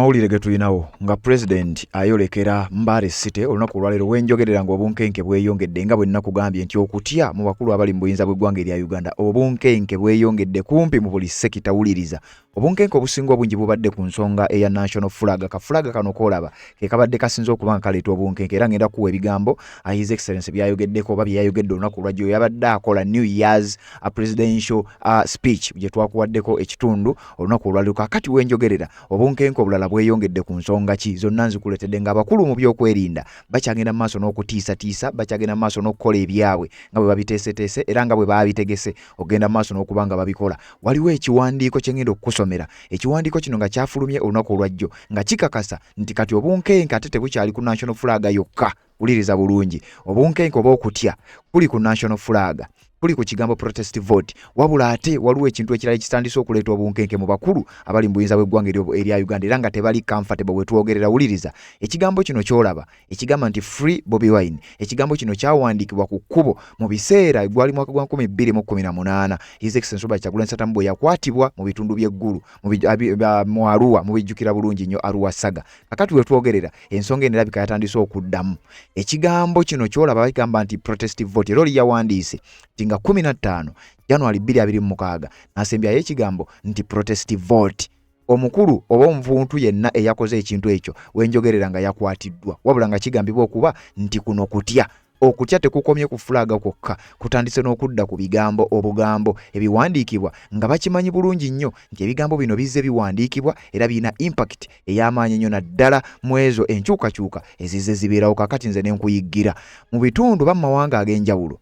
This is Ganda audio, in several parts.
Mawulire ge tulinawo nga president ayolekera Mbale City olunaku olwaleero wenjogerera ng'obunkenke bweyongedde nga bwe nnakugambye nti okutya mu bakulu abali mu buyinza bw'eggwanga erya Uganda obunkenke bweyongedde kumpi mu buli sekita wuliriza. Obunkenke obusinga obungi bubadde ku nsonga eya national flag. Kafulaga kano koolaba ke kabadde kasinze okuba nga kaleeta obunkenke era ngenda kuwa ebigambo His Excellency byayogeddeko oba bye yayogedde olunaku olwajjo yabadde akola New Year's presidential speech gye twakuwaddeko ekitundu olunaku olwaleero. Kakati wenjogerera obunkenke obulala bweyongedde ku nsonga ki zonna nzikuletedde ng'abakulu mu by'okwerinda bakyagenda mu maaso n'okutiisatiisa, bakyagenda mu maaso n'okukola ebyabwe nga bwe babiteeseteese era nga bwe baabitegese okugenda mu maaso n'okuba nga babikola. Waliwo ekiwandiiko kye ngenda okukusomera. Ekiwandiiko kino nga kyafulumye olunaku olwajjo nga kikakasa nti kati obunkenke ate tebukyali ku national flag yokka. Wuliriza bulungi, obunkenke oba okutya kuli ku national flag, kuli ku kigambo protest vote, wabula ate waliwo ekintu ekirala ekitandise okuleeta obunkenke mu bakulu abali mu buyinza bw'eggwanga erya Uganda era nga tebali comfortable bwe twogerera. Wuliriza ekigambo kino kyolaba ekigamba nti free Bobi Wine. Ekigambo kino kyawandiikibwa ku kkubo mu biseera gwali mwaka gwa 2018 His Excellency Robert Kyagulanyi Ssentamu bwe yakwatibwa mu bitundu by'eggulu mu Arua, mu bijjukira bulungi nnyo Arua Saga. Kakati we twogerera ensonga eno erabika yatandise okuddamu. Ekigambo kino kyolaba bagamba nti protest vote era oli yawandiise tinga 15 January 2026 nasembyayo ekigambo nti protest vote. Omukulu oba omuntu yenna eyakoze ekintu ekyo wenjogerera nga yakwatiddwa, wabula nga kigambibwa okuba nti kuno kutya. Okutya tekukomye ku fulaga kwokka, kutandise n'okudda ku bigambo obugambo ebiwandiikibwa nga bakimanyi bulungi nnyo nti ebigambo bino bizze biwandiikibwa era birina impact ey'amaanyi nnyo naddala mu ezo enkyukakyuka ezizze zibeerawo. Kakati nze ne nkuyiggira mu bitundu ba mu mawanga ag'enjawulo.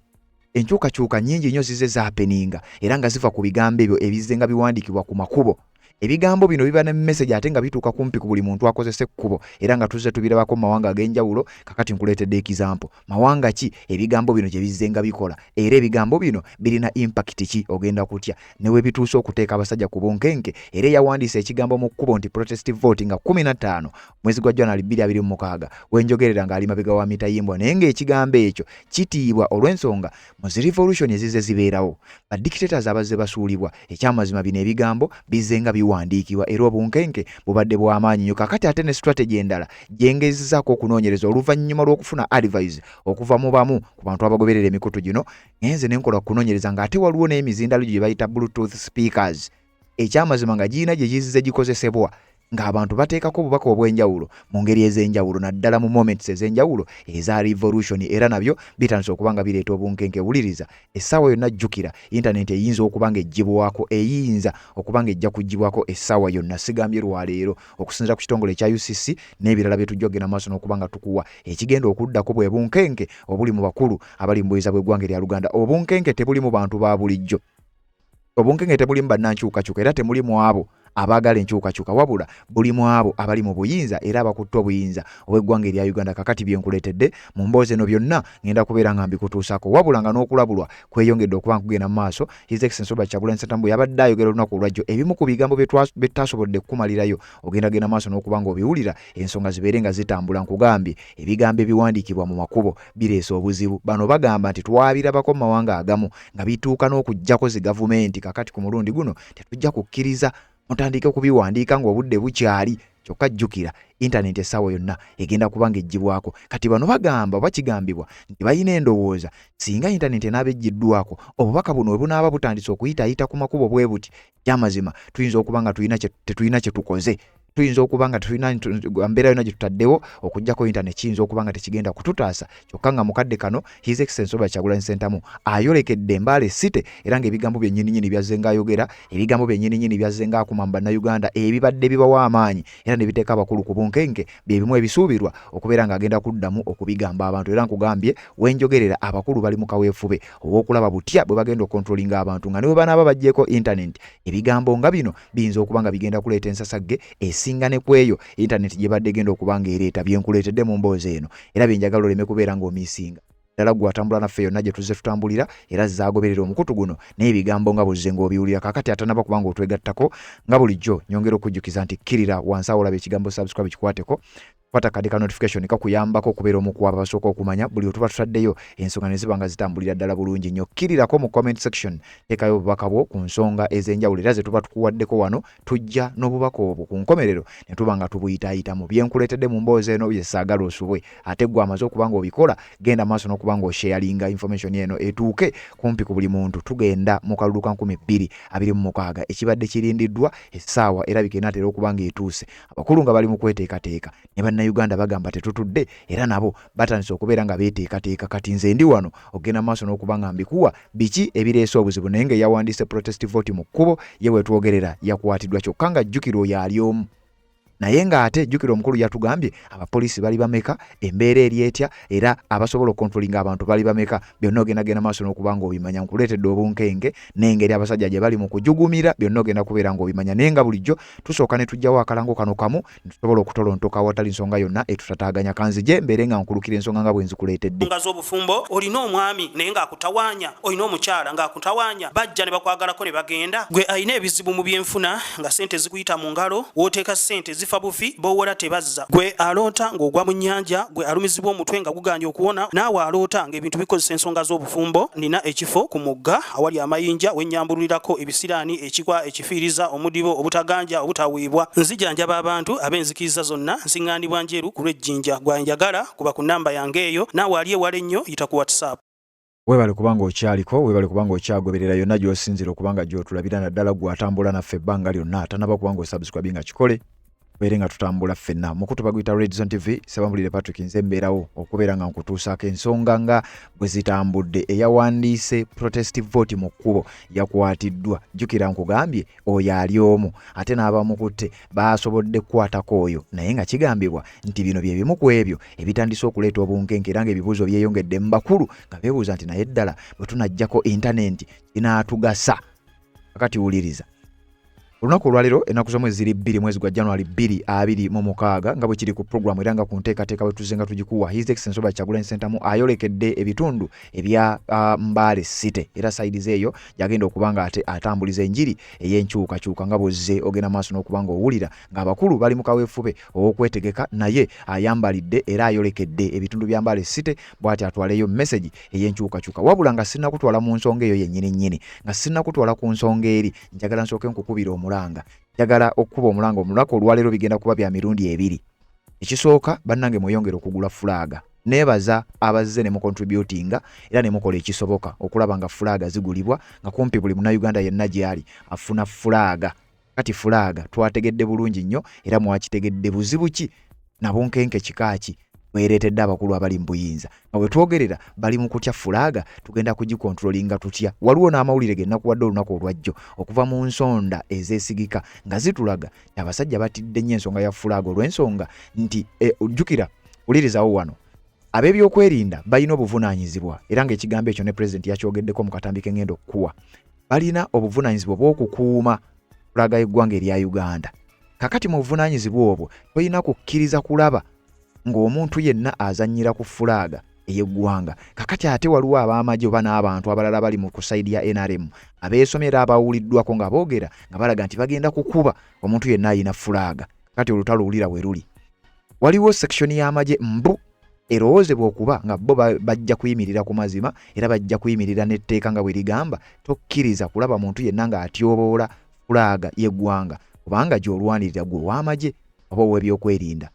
Enkyukakyuka nnyingi nnyo zizze zaapeninga era nga ziva ku bigambo ebyo ebizze nga biwandiikibwa ku makubo. Ebigambo bino biba ne message ate nga bituuka kumpi ku buli muntu akozesa ekkubo era nga tuzze tubirabako mu mawanga ag'enjawulo. Kakati nkuleetedde example. Mawanga ki ebigambo bino gye bizze nga bikola era ebigambo bino birina impact ki ogenda kutya ne we bituuse okuteeka abasajja ku bunkenke. Era yawandiisa ekigambo mu kkubo nti protest vote nga 15 mwezi gwa January 2026 wenjogerera ng'ali mabega wa mitayimbwa naye ng'ekigambo ekyo kitiibwa olw'ensonga mu zi revolution ezizze zibeerawo ba dictators abazze basuulibwa. Ekyamazima bino ebigambo bizze nga biwandiikibwa era obunkenke bubadde bw'amaanyi nnyo. Kakati ate ne strategy endala gyengezzaako okunoonyereza oluvannyuma lw'okufuna advice okuva mu bamu ku bantu abagoberera emikutu gino. Ngenze ne nkola kunoonyereza ng'ate waliwo n'emizindalo gye bayita bluetooth speakers. Ekyamazima nga giyina gye gizze gikozesebwa ng'abantu bateekako obubaka obw'enjawulo mu ngeri ez'enjawulo naddala mu moments ez'enjawulo eza revolution era nabyo bitandise okuba nga bireeta obunkenke. Wuliriza essaawa yonna jjukira internet eyinza okuba nga ejjibwako, eyinza okuba nga ejja kuggyibwako essaawa yonna. Sigambye lwaleero okusinziira ku kitongole ekya UCC n'ebirala bye tujja okugenda maaso n'okuba nga tukuwa ekigenda okuddako bwe bunkenke obuli mu bakulu abali mu buyinza bw'eggwanga erya Uganda. Obunkenke tebuli mu bantu ba bulijjo, obunkenke tebuli mu bannankyukakyuka era temuli mu abo abaagala enkyukakyuka, wabula buli mu abo abali mu buyinza era abakutte obuyinza obw'eggwanga erya Uganda. Kakati bye nkuleetedde mu mboozi eno byonna ngenda kubeera nga mbikutuusako, wabula nga n'okulabulwa kweyongedde okuba nkugenda mu maaso. His Excellency Robert Kyagulanyi Ssentamu yabadde ayogera olunaku olwajjo ebimu ku bigambo bye tutasobodde kukumalirayo ogendagenda maaso n'okuba nga obiwulira ensonga zibeere nga zitambula. Nkugambye ebigambo ebiwandiikibwa mu makubo bireese obuzibu. Bano bagamba nti twabirabako mu mawanga agamu nga bituuka n'okuggyako zi gavumenti. Kakati ku mulundi guno tetujja kukkiriza mutandike kubiwandiika ng'obudde bukyali. Kyokka jjukira internet essaawa yonna egenda kuba nga ejjibwako. Kati bano bagamba oba kigambibwa nti balina endowooza singa internet enaaba ejjiddwako obubaka buno bwe bunaaba butandise okuyitaayita ku makubo bwe buti, kyamazima tuyinza okuba nga tetulina kye tukoze. Tuyinza okuba nga tulina mbeera yonna gye tutaddewo okuggyako internet kiyinza okuba nga tekigenda kututaasa. Kyokka nga mukadde kano His Excellency Robert Kyagulanyi Ssentamu ayolekedde Mbale City era ng'ebigambo byennyini byazze ng'ayogera, ebigambo byennyini byazze ng'akuma mu bannayuganda ebibadde bibawa amaanyi era ne biteeka abakulu ku bunkenke bye bimu ebisuubirwa okubeera ng'agenda kuddamu okubigamba abantu. Era nkugambye wenjogerera abakulu bali mu kaweefube obw'okulaba butya bwe bagenda okontrolinga abantu nga ne bwe banaaba baggyeko internet ebigambo nga bino biyinza okuba nga bigenda kuleeta ensasagge singa ne kweyo internet gye badde genda okuba nga ereeta. Bye nkuleetedde mu mboozi eno era bye njagala oleme kubeera ng'omiisinga. Ddala gwe atambula naffe yonna gye tuzze tutambulira era zaagoberera omukutu guno n'ebigambo nga buzze ng'obiwulira. Kakati atanaba kuba nga otwegattako nga bulijjo nyongera okujjukiza nti kkirira wansi awo olaba ekigambo subscribe kikwateko kwata kadi ka notification kakuyambako kubeera omukwaba basooka okumanya buli otuba tutaddeyo ensonga ne ziba nga zitambulira ddala bulungi nnyo. Kkirirako mu comment section teekayo obubaka bwo ku nsonga ez'enjawulo era ze tuba tukuwaddeko wano tujja n'obubaka obwo ku nkomerero ne tuba nga tubuyitaayitamu. Byenkuleetedde mu mboozi eno bye saagala osubwe ate gwe amaze okuba nga obikola genda maaso n'okuba nga osharinga information eno etuuke kumpi ku buli muntu. Tugenda mu kalulu ka 2026 ekibadde kirindiddwa essaawa erabika enaatera okuba nga etuuse. Abakulu nga bali mu kweteekateeka ne bannayuganda bagamba tetutudde era nabo batandise okubeera nga beeteekateeka. Kati nze ndi wano ogenda maaso n'okuba nga mbikuwa biki ebireese obuzibu naye nga yawandiise protest vote mu kkubo ye wetwogerera yakwatiddwa kyokka nga jjukira oyo ali omu. Naye nga ate jjukira omukulu yatugambye abapoliisi bali bameka, embeera eri etya era abasobola okontrolinga abantu bali bameka. Byonna ogenda genda maaso n'okuba nga obimanya. Nkuleetedde obunkenge n'engeri abasajja gye bali mu kujugumira byonna ogenda kubeera nga obimanya. Naye nga bulijjo tusooka ne tujjawo akalango kano kamu tusobola okutolontoka awatali nsonga yonna etutataaganya. Kanzije mbeere nga nkulukira ensonga nga bwe nzikuleetedde. Nga z'obufumbo olina omwami naye ng'akutawaanya, olina omukyala ng'akutawaanya, bajja ne bakwagalako ne bagenda. Gwe alina ebizibu mu byenfuna nga ssente zikuyita mu ngalo, wooteeka ssente bufi bowola tebazza. Gwe aloota ng'ogwa mu nnyanja, gwe alumizibwa omutwe nga guganja okuwona, naawe aloota ng'ebintu bikozesa ensonga z'obufumbo. Nina ekifo ku mugga awali amayinja wennyambulirako ebisiraani, ekikwa, ekifiiriza, omudibo, obutaganja, obutaweebwa. Nzijanjaba abantu ab'enzikiriza zonna, nsiŋŋaanibwa njeru ku lw'ejjinja. Gwanjagala kuba ku nnamba yange eyo, naawe ali ewala ennyo yita ku WhatsApp. Webale kubanga okyaliko, webale kubanga okyagoberera yonna gy'osinzira okuba gy'otulabira naddala gw'atambula naffe ebbanga lyonna. Tanaba kubanga osubscribe nga kikole beere nga tutambula ffenna. Mukutu baguyita Red Zone TV, Sebambulire Patrick nze mbeerawo okubeera nga nkutuusaako ensonga nga bwe zitambudde. Eyawandiise protest vote mu kkubo yakwatiddwa. Jjukira nkugambye oyo ali omu ate n'abamukutte baasobodde kukwatako oyo naye nga kigambibwa nti bino bye bimu ku ebyo ebitandise okuleeta obunkenke era ng'ebibuuzo byeyongedde mu bakulu nga beebuuza nti naye ddala bwe tunajjako intaneti kinaatugasa. Kakati wuliriza. Olunaku olwaliro ennaku z'omwezi ziri 2 mwezi gwa January 2026 nga bwe kiri ku program era nga ku nteekateeka bwe tuzenga tugikuwa. His Excellency Robert Kyagulanyi Ssentamu ayolekedde ebitundu ebya Mbale City era sides eyo yagenda okuba nga ate atambuliza enjiri ey'enkyukakyuka nga bw'ozze ogenda maaso n'okuba nga owulira ng'abakulu bali mu kaweefube ow'okwetegeka naye ayambalidde era ayolekedde ebitundu bya Mbale City bw'ati atwaleyo message ey'enkyukakyuka. Wabula nga sinnakutwala mu nsonga eyo yennyini nga sinnakutwala ku nsonga eri njagala nsooke nkukubira omulanga. Njagala okuba omulanga omulako olwaleero bigenda kuba bya mirundi 2. Ekisooka bannange mweyongera okugula fulaga. Neebaza abazze ne mu contributinga era ne mukola ekisoboka okulaba nga fulaga zigulibwa nga kumpi buli munnayuganda yenna gy'ali afuna fulaga. Kati fulaga twategedde bulungi nnyo era mwakitegedde buzibu ki na bunkenke kikaaki weereetedde abakulu abali mu buyinza. Nga bwe twogerera bali mu kutya fulaga tugenda kugikontrolinga tutya. Waliwo n'amawulire ge nnakuwadde olunaku olwajjo okuva mu nsonda ezeesigika nga zitulaga abasajja batidde nnyo ensonga ya fulaga olw'ensonga nti ojjukira wulirizawo wano ab'ebyokwerinda balina obuvunaanyizibwa era ng'ekigambo ekyo ne pulezidenti yakyogeddeko mu katambi k'engendo okukuwa. Balina obuvunaanyizibwa bw'okukuuma fulaga y'eggwanga erya Uganda. Kakati mu buvunaanyizibwa obwo tolina kukkiriza kulaba ng'omuntu yenna azannyira ku fulaga ey'eggwanga. Kakati ate waliwo ab'amagye oba n'abantu abalala bali mu kusayidi ya NRM abeesomera abawuliddwako nga boogera nga balaga nti bagenda kukuba omuntu yenna ayina fulaga. Kakati olutalo wulira we luli. Waliwo section y'amagye mbu erowoozebwa okuba nga bo bajja kuyimirira ku mazima era bajja kuyimirira n'etteeka nga bwe ligamba tokkiriza kulaba muntu yenna ng'atyoboola fulaga y'eggwanga kubanga gy'olwanirira gwe w'amagye oba ow'ebyokwerinda.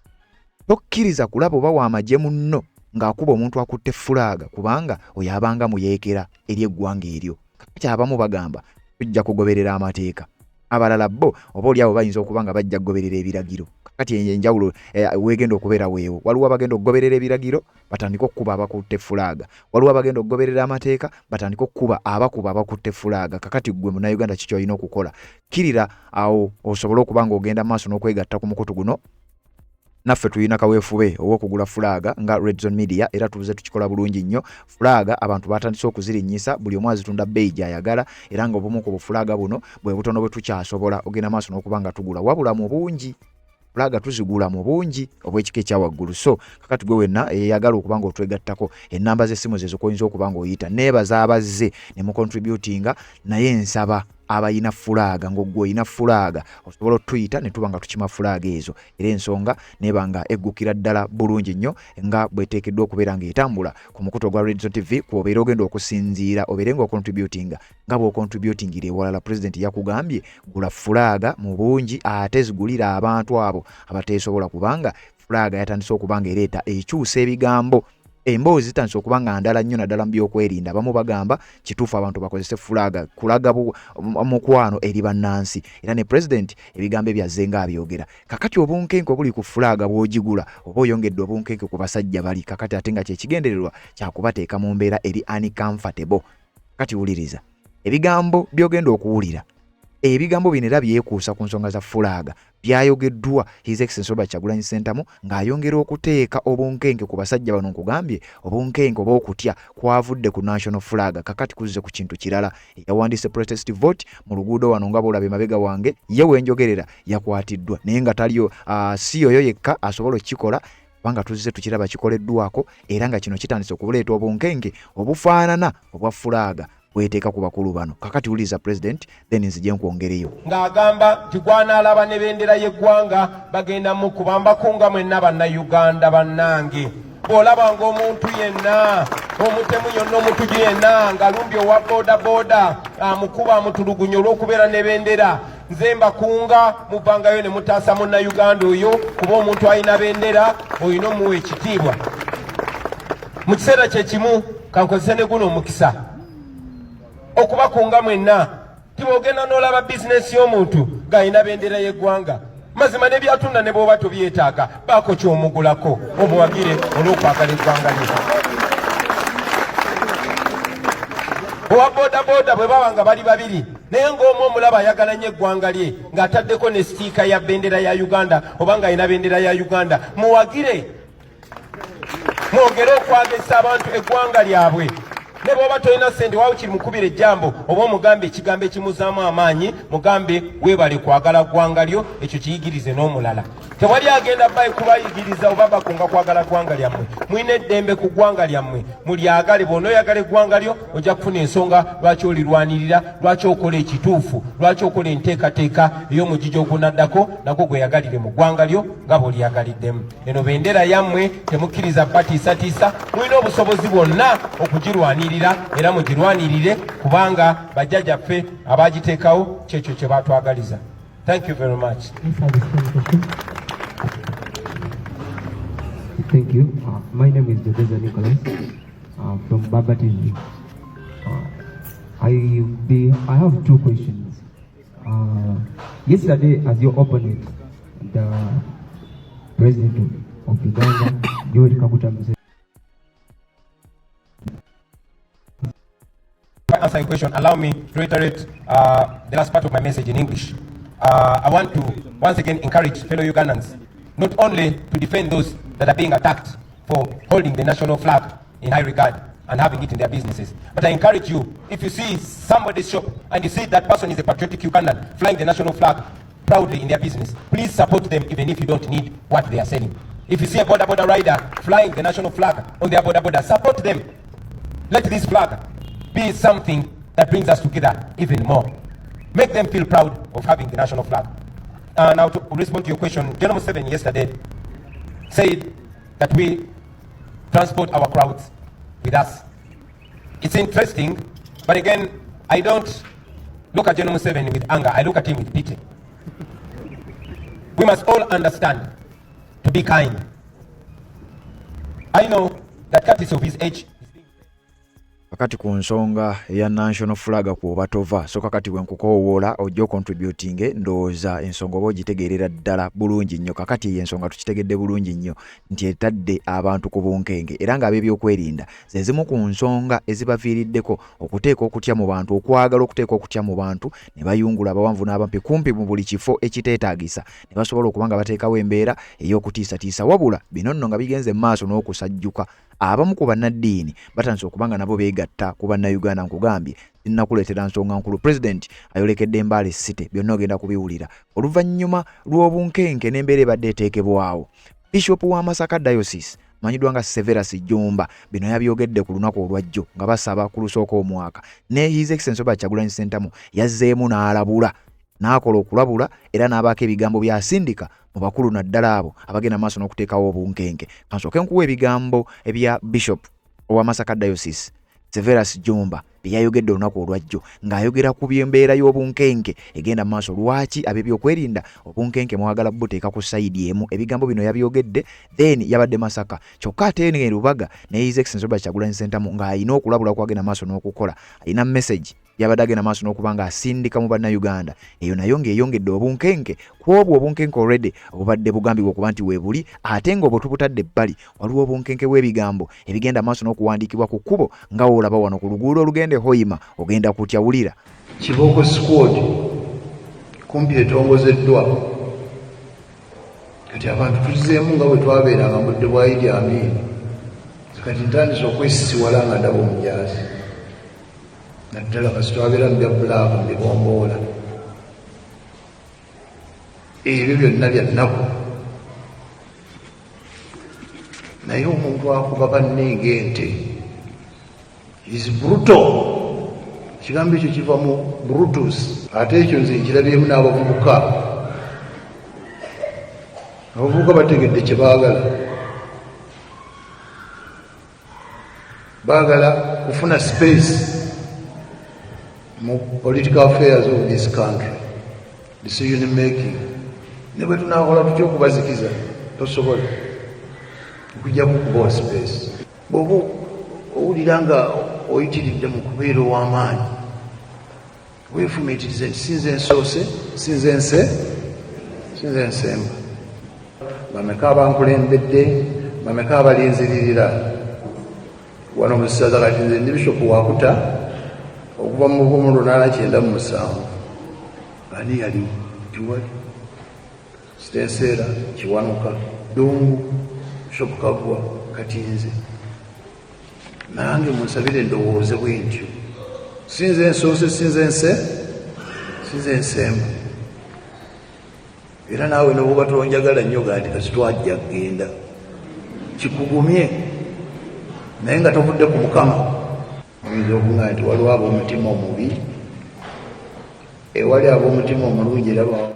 Tokkiriza kulaba oba w'amagye munno ng'akuba omuntu akutte fulaga kubanga oyo abanga muyeekera eri eggwanga eryo. Kakati abamu bagamba tujja kugoberera amateeka. Abalala bo oba oli abo bayinza okuba nga bajja kugoberera ebiragiro. Kakati enjawulo weegenda okubeera weewo. Waliwo abagenda okugoberera ebiragiro batandika okukuba abakutte fulaga. Waliwo abagenda okugoberera amateeka batandika okukuba abakuba abakutte fulaga. Kakati gwe munnayuganda kiki olina okukola? Kkirira awo osobole okuba nga ogenda maaso n'okwegatta ku mukutu guno. Naffe tulina kaweefube ow'okugula fulaga nga Red Zone Media era tubuze tukikola bulungi nnyo. Fulaga abantu batandise okuzirinnyisa buli omu azitunda bbeeyi gy'ayagala era ng'obumu ku bufulaga buno bwe butono bwe tukyasobola ogenda maaso n'okuba nga tugula wabula mu bungi. Fulaga tuzigula mu bungi obw'ekika ekya waggulu. So kakati gwe wenna eyagala okuba nga otwegattako ennamba z'essimu zezo koyinza okuba nga oyita. Neebaza abazze ne mu contributinga naye nsaba abayina fulaga ng'ogwo oyina fulaga osobola otuyita ne tuba nga tukima fulaga ezo era ensonga nebanga eggukira ddala bulungi nnyo nga bweteekeddwa okubeera ng'etambula ku mukuto gwa Radio TV kw'obeera ogenda okusinziira obeere ng'ocontributinga nga bw'ocontributingira ewalala president yakugambye gula fulaga mu bungi ate zigulira abantu abo abateesobola kubanga fulaga yatandise okubanga ereeta ekyusa ebigambo emboozi zitandise okuba nga ndala nnyo naddala mu byokwerinda abamu bagamba kituufu abantu bakozese fulaga kulaga mukwano eri bannansi era ne president ebigambo byazze nga abyogera kakati obunkenke obuli ku fulaga bw'ogigula oba oyongedde obunkenke ku basajja bali kakati ate nga kyekigendererwa kyakubateeka mu mbeera eri uncomfortable kati wuliriza ebigambo byogenda okuwulira ebigambo bino era byekuusa ku nsonga za fulaga byayogeddwa His Excellency Robert Kyagulanyi Ssentamu ng'ayongera okuteeka obunkenke ku basajja bano nkugambye obunkenke oba okutya kwavudde ku national flag kakati kuzze ku kintu kirala yawandiise protest vote mu luguudo wano nga bw'olaba emabega wange ye wenjogerera yakwatiddwa naye nga taliyo si yoyo yekka asobola okukikola kubanga tuzze tukiraba kikoleddwako era nga kino kitandise okubuleeta obunkenke obufaanana obwa fulaga weteeka ku bakulu bano kakati uliza president then nzije nkwongereyo ng'agamba tigwana alaba ne bendera y'eggwanga bagenda mu kubambako nga mwenna bannayuganda bannange bw'olabanga omuntu yenna omutemu yonna omutuju yenna ng'alumbye owa bodaboda amukuba amutulugunya olw'okubeera ne bendera nze mbakunga muvangayo ne mutaasa munnayuganda oyo kuba omuntu alina bendera olina omuwa ekitiibwa mu kiseera kye kimu kankozese ne guno omukisa okubakunga mwenna tibogenda n'olaba bizinesi y'omuntu ng'alina bendera y'eggwanga mazima ne byatunda ne bw'oba tobyetaaga baako ky'omugulako omuwagire olw'okwagala eggwanga lye owa bodaboda bwe baba nga bali babiri naye ng'omu omulaba ayagala nnyo eggwanga lye ng'ataddeko ne sitiika ya bendera ya Uganda oba ng'alina bendera ya Uganda muwagire mwogere okwagisa abantu eggwanga lyabwe ne bw'oba tolina ssente waawe kiri mukubira ejjambo oba omugambe ekigambo ekimuzaamu amaanyi mugambe weebale kwagala ggwanga lyo ekyo kiyigirize n'omulala tewali agenda bayi kubayigiriza oba bakunga kwagala ggwanga lyammwe mulina eddembe ku ggwanga lyammwe mulyagale bw'onooyagala eggwanga lyo ojja kufuna ensonga lwaki olirwanirira lwaki okola ekituufu lwaki okola enteekateeka ey'omugigi ogunaddako nagwo gweyagalire mu ggwanga lyo nga bw'olyagaliddemu eno bendera yammwe temukkiriza batiisatiisa mulina obusobozi bwonna okugirwanirira era mugirwanirire kubanga bajjajjaffe abaagiteekawo kyekyo kye baatwagaliza. Thank you very much. Thank you. My name is Jodeza Nicholas from Baba TV. I have two questions. Yesterday, as your opponent, the President of Uganda, Yoweri Kaguta Museveni. Answer your question, allow me to reiterate the last part of my message in English. I want to once again encourage fellow Ugandans not only to defend those that are being attacked for holding the national flag in high regard and having it in their businesses, but I encourage you, if you see somebody's shop and you see that person is a patriotic Ugandan flying the national flag proudly in their business, please support them even if you don't need what they are selling. If you see a border rider flying the national flag on their border, support them. Let this flag be something that brings us together even more. Make them feel proud of having the national flag. Now to respond to your question, General Museveni yesterday said that we transport our crowds with us. It's interesting, but again, I don't look at General Museveni with anger, I look at him with pity. We must all understand to be kind. I know that courtesy of his age, kakati ku nsonga eya national flag kuoba tova so kakati bwenkukowoola ojja contributing ndowooza ensonga oba ogitegeerera ddala bulungi nnyo kakati ensonga tukitegedde bulungi nnyo nti etadde abantu ku bunkenge era ng'ab'ebyokwerinda ze zimu ku nsonga ezibaviiriddeko okuteeka okutya mu bantu okwagala okuteeka okutya mu bantu ne bayungula abawanvu n'abampi kumpi mu buli kifo ekiteetaagisa ne basobola okuba nga bateekawo embeera ey'okutiisatiisa wabula bino nno nga bigenze mu maaso n'okusajjuka abamu ku bannaddiini batandise okuba nga nabo beegatta ku bannayuganda nkugambye nnakuleetera nsonga nkulu president ayolekedde Mbale City byonna ogenda kubiwulira oluvannyuma lw'obunkenke n'embeera ebadde eteekebwawo Bishop wa Masaka Diocese manyidwa nga Severus Jumba bino yabyogedde ku lunaku olwajjo nga basaba ku lusooka omwaka ne His Excellency Robert Kyagulanyi Ssentamu yazzeemu n'alabula n'akola okulabula era n'abaako ebigambo byasindika mu bakulu naddala abo abagenda maaso n'okuteekawo obunkenke. Kansooke nkuwa ebigambo ebya Bishop owa Masaka Diocese Severus Jumba byayogedde olunaku olwajjo ng'ayogera ku byembeera y'obunkenke egenda maaso. Lwaki ab'ebyokwerinda obunkenke mwagala buteeka ku sayidi emu? Ebigambo bino yabyogedde then yabadde Masaka kyokka ate ne Lubaga ne His Excellency Robert Kyagulanyi Ssentamu ng'alina okulabula kwagenda maaso n'okukola, alina message yabadde agenda maaso n'okuba ng'asindika mu bannayuganda. Eyo nayo ng'eyongedde obunkenke ku obwo obunkenke already obubadde bugambibwa okuba nti weebuli, ate ng'obwo tubutadde ebbali waliwo obunkenke bw'ebigambo ebigenda maaso n'okuwandiikibwa ku kkubo nga woolaba wano ku luguudo olugende Hoima ogenda kutyawulira. Kiboko squad kumpi etongozeddwa kati abantu tulizeemu nga bwe twabeeranga mu budde bwa Idi Amin. Kati ntandise okwesisiwala nga ndaba omujaasi naddala kasi twabeera mu bya bbulaaka mu bibomboola. Ebyo byonna bya nnaku naye omuntu akuba banne ng'ente is brutal. Kigambo ekyo kiva mu Brutus. Ate ekyo nze nkirabyemu n'abavubuka. Abavubuka bategedde kye baagala. Baagala kufuna space mu political affairs of this country, decision making. Ne bwe tunaakola tutya okubazikiza tosobola okujja kukuba space. Bw'oba owulira nga oyitiridde mu kubeera ow'amaanyi weefumiitirize nti sinze nsoose sinze nsemba. Bameka abankulembedde, bameka abalinziririra wano mu ssaza. Kati nze ndi Bishop Wakuta okuva mu 1997 ani yali Kiwali Sitenseera Kiwanuka Dungu Bishop Kagwa kati nze nange munsabire ndowooze bwentyo sinze nsoose sinze nsemba. Era naawe n'obuba tonjagala nnyo gandi kasi twajja kgenda kikugumye naye nga tovudde ku Mukama. Oyinza okuŋŋaa nti waliwo ab'omutima omubi, ewali ab'omutima omulungi era bawo.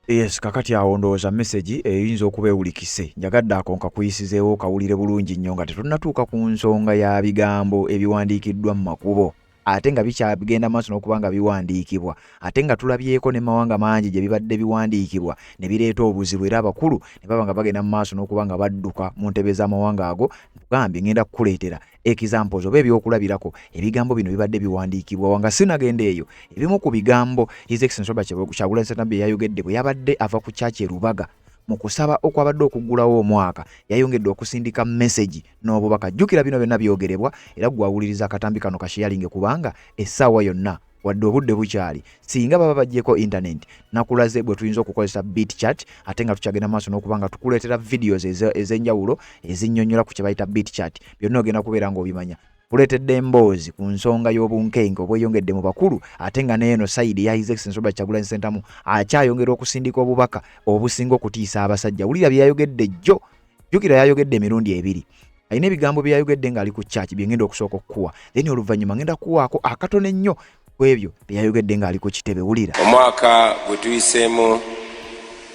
Yes, kakati awo ndowooza message eyinza okuba ewulikise. Njagadde ako nkakuyisizeewo kawulire bulungi nnyo nga tetunnatuuka ku nsonga ya bigambo ebiwandiikiddwa mu makubo ate nga bikyabigenda maaso n'okuba nga biwandiikibwa ate nga tulabyeko ne mawanga mangi gye bibadde biwandiikibwa ne bireeta obuzibu era abakulu ne baba nga bagenda mu maaso n'okuba nga badduka mu ntebe z'amawanga ago. Ntugambye ngenda kukuleetera examples oba ebyokulabirako ebigambo bino bibadde biwandiikibwa wanga sinagenda eyo. Ebimu ku bigambo His Excellency Robert Kyagulanyi Ssentamu bye yayogedde bwe yabadde ava ku kyaki e Lubaga mu kusaba okwabadde okuggulawo omwaka yayongedde okusindika message n'obubaka. Jjukira bino byonna byogerebwa era gwawuliriza akatambi kano kashiyalinge kubanga essaawa yonna wadde obudde bukyali singa baba bajjeko internet nakulaze bwe tuyinza okukozesa beat chat ate nga tukyagenda maaso n'okuba nga tukuleetera videos ez'enjawulo ezinnyonnyola ku kye bayita beat chat. Byonna ogenda kubeera ng'obimanya. Kuleetedde emboozi ku nsonga y'obunkenke obweyongedde mu bakulu ate nga n'eno sayidi ya His Excellency Robert Kyagulanyi Ssentamu akyayongera okusindika obubaka obusinga okutiisa abasajja. Wulira bye yayogedde jjo. Jjukira yayogedde emirundi ebiri. Alina ebigambo bye yayogedde ng'ali ku kyaki bye ngenda okusooka okukuwa then oluvannyuma ngenda kuwaako akatono ennyo ku ebyo bye yayogedde ng'ali ku kitebe. Wulira. Omwaka gwe tuyiseemu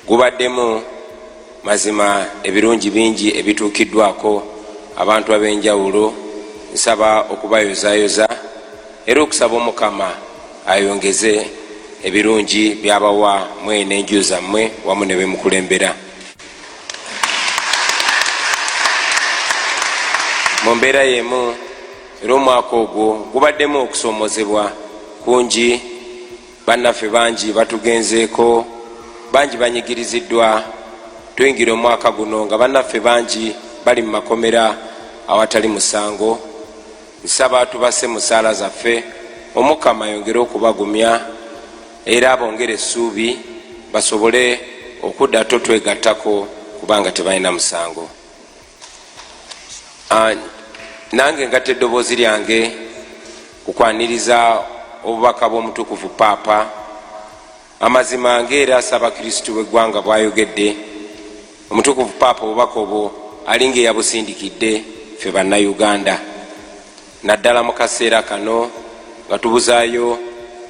gubaddemu mazima ebirungi bingi ebituukiddwako abantu ab'enjawulo. Nsaba okubayozaayoza era okusaba Omukama ayongeze ebirungi byabawa mwene enju zammwe wamu ne bemukulembera. Mu mbeera y'emu era omwaka ogwo gubaddemu okusoomozebwa kungi. Bannaffe bangi batugenzeeko, bangi banyigiriziddwa. Tuyingira omwaka guno nga bannaffe bangi bali mu makomera awatali musango. Nsaba tubase mu ssaala zaffe Omukama ayongere okubagumya era abongere essuubi basobole okudda twegattako kubanga tebalina musango. Nange ngatta eddoboozi lyange kukwaniriza obubaka bw'omutukuvu Paapa. Amazima ng'era Ssaabakristu b'eggwanga bw'ayogedde, omutukuvu Paapa obubaka obwo alinga eyabusindikidde ffe bannayuganda. Naddala mu kaseera kano nga tubuzaayo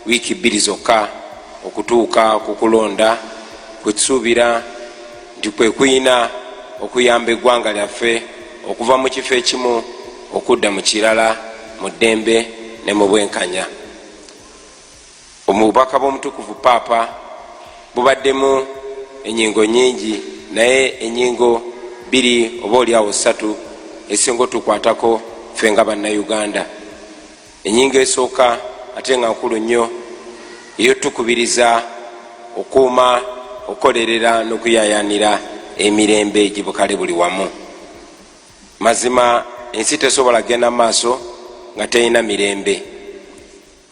wiiki 2 zokka okutuuka ku kulonda, kwe tusuubira nti kwe kuyina okuyamba eggwanga lyaffe okuva mu kifo ekimu okudda mu kirala mu ddembe ne mu bwenkanya. Omubaka bw'omutukuvu Paapa bubaddemu ennyingo nnyingi, naye ennyingo 2 oba oliawo 3 esinga tukwatako ffe nga bannayuganda. Ennyingo esooka ate nga nkulu nnyo eyo tukubiriza okuuma, okukolerera n'okuyaayaanira emirembe gibukale buli wamu. Mazima ensi tesobola genda maaso nga terina mirembe.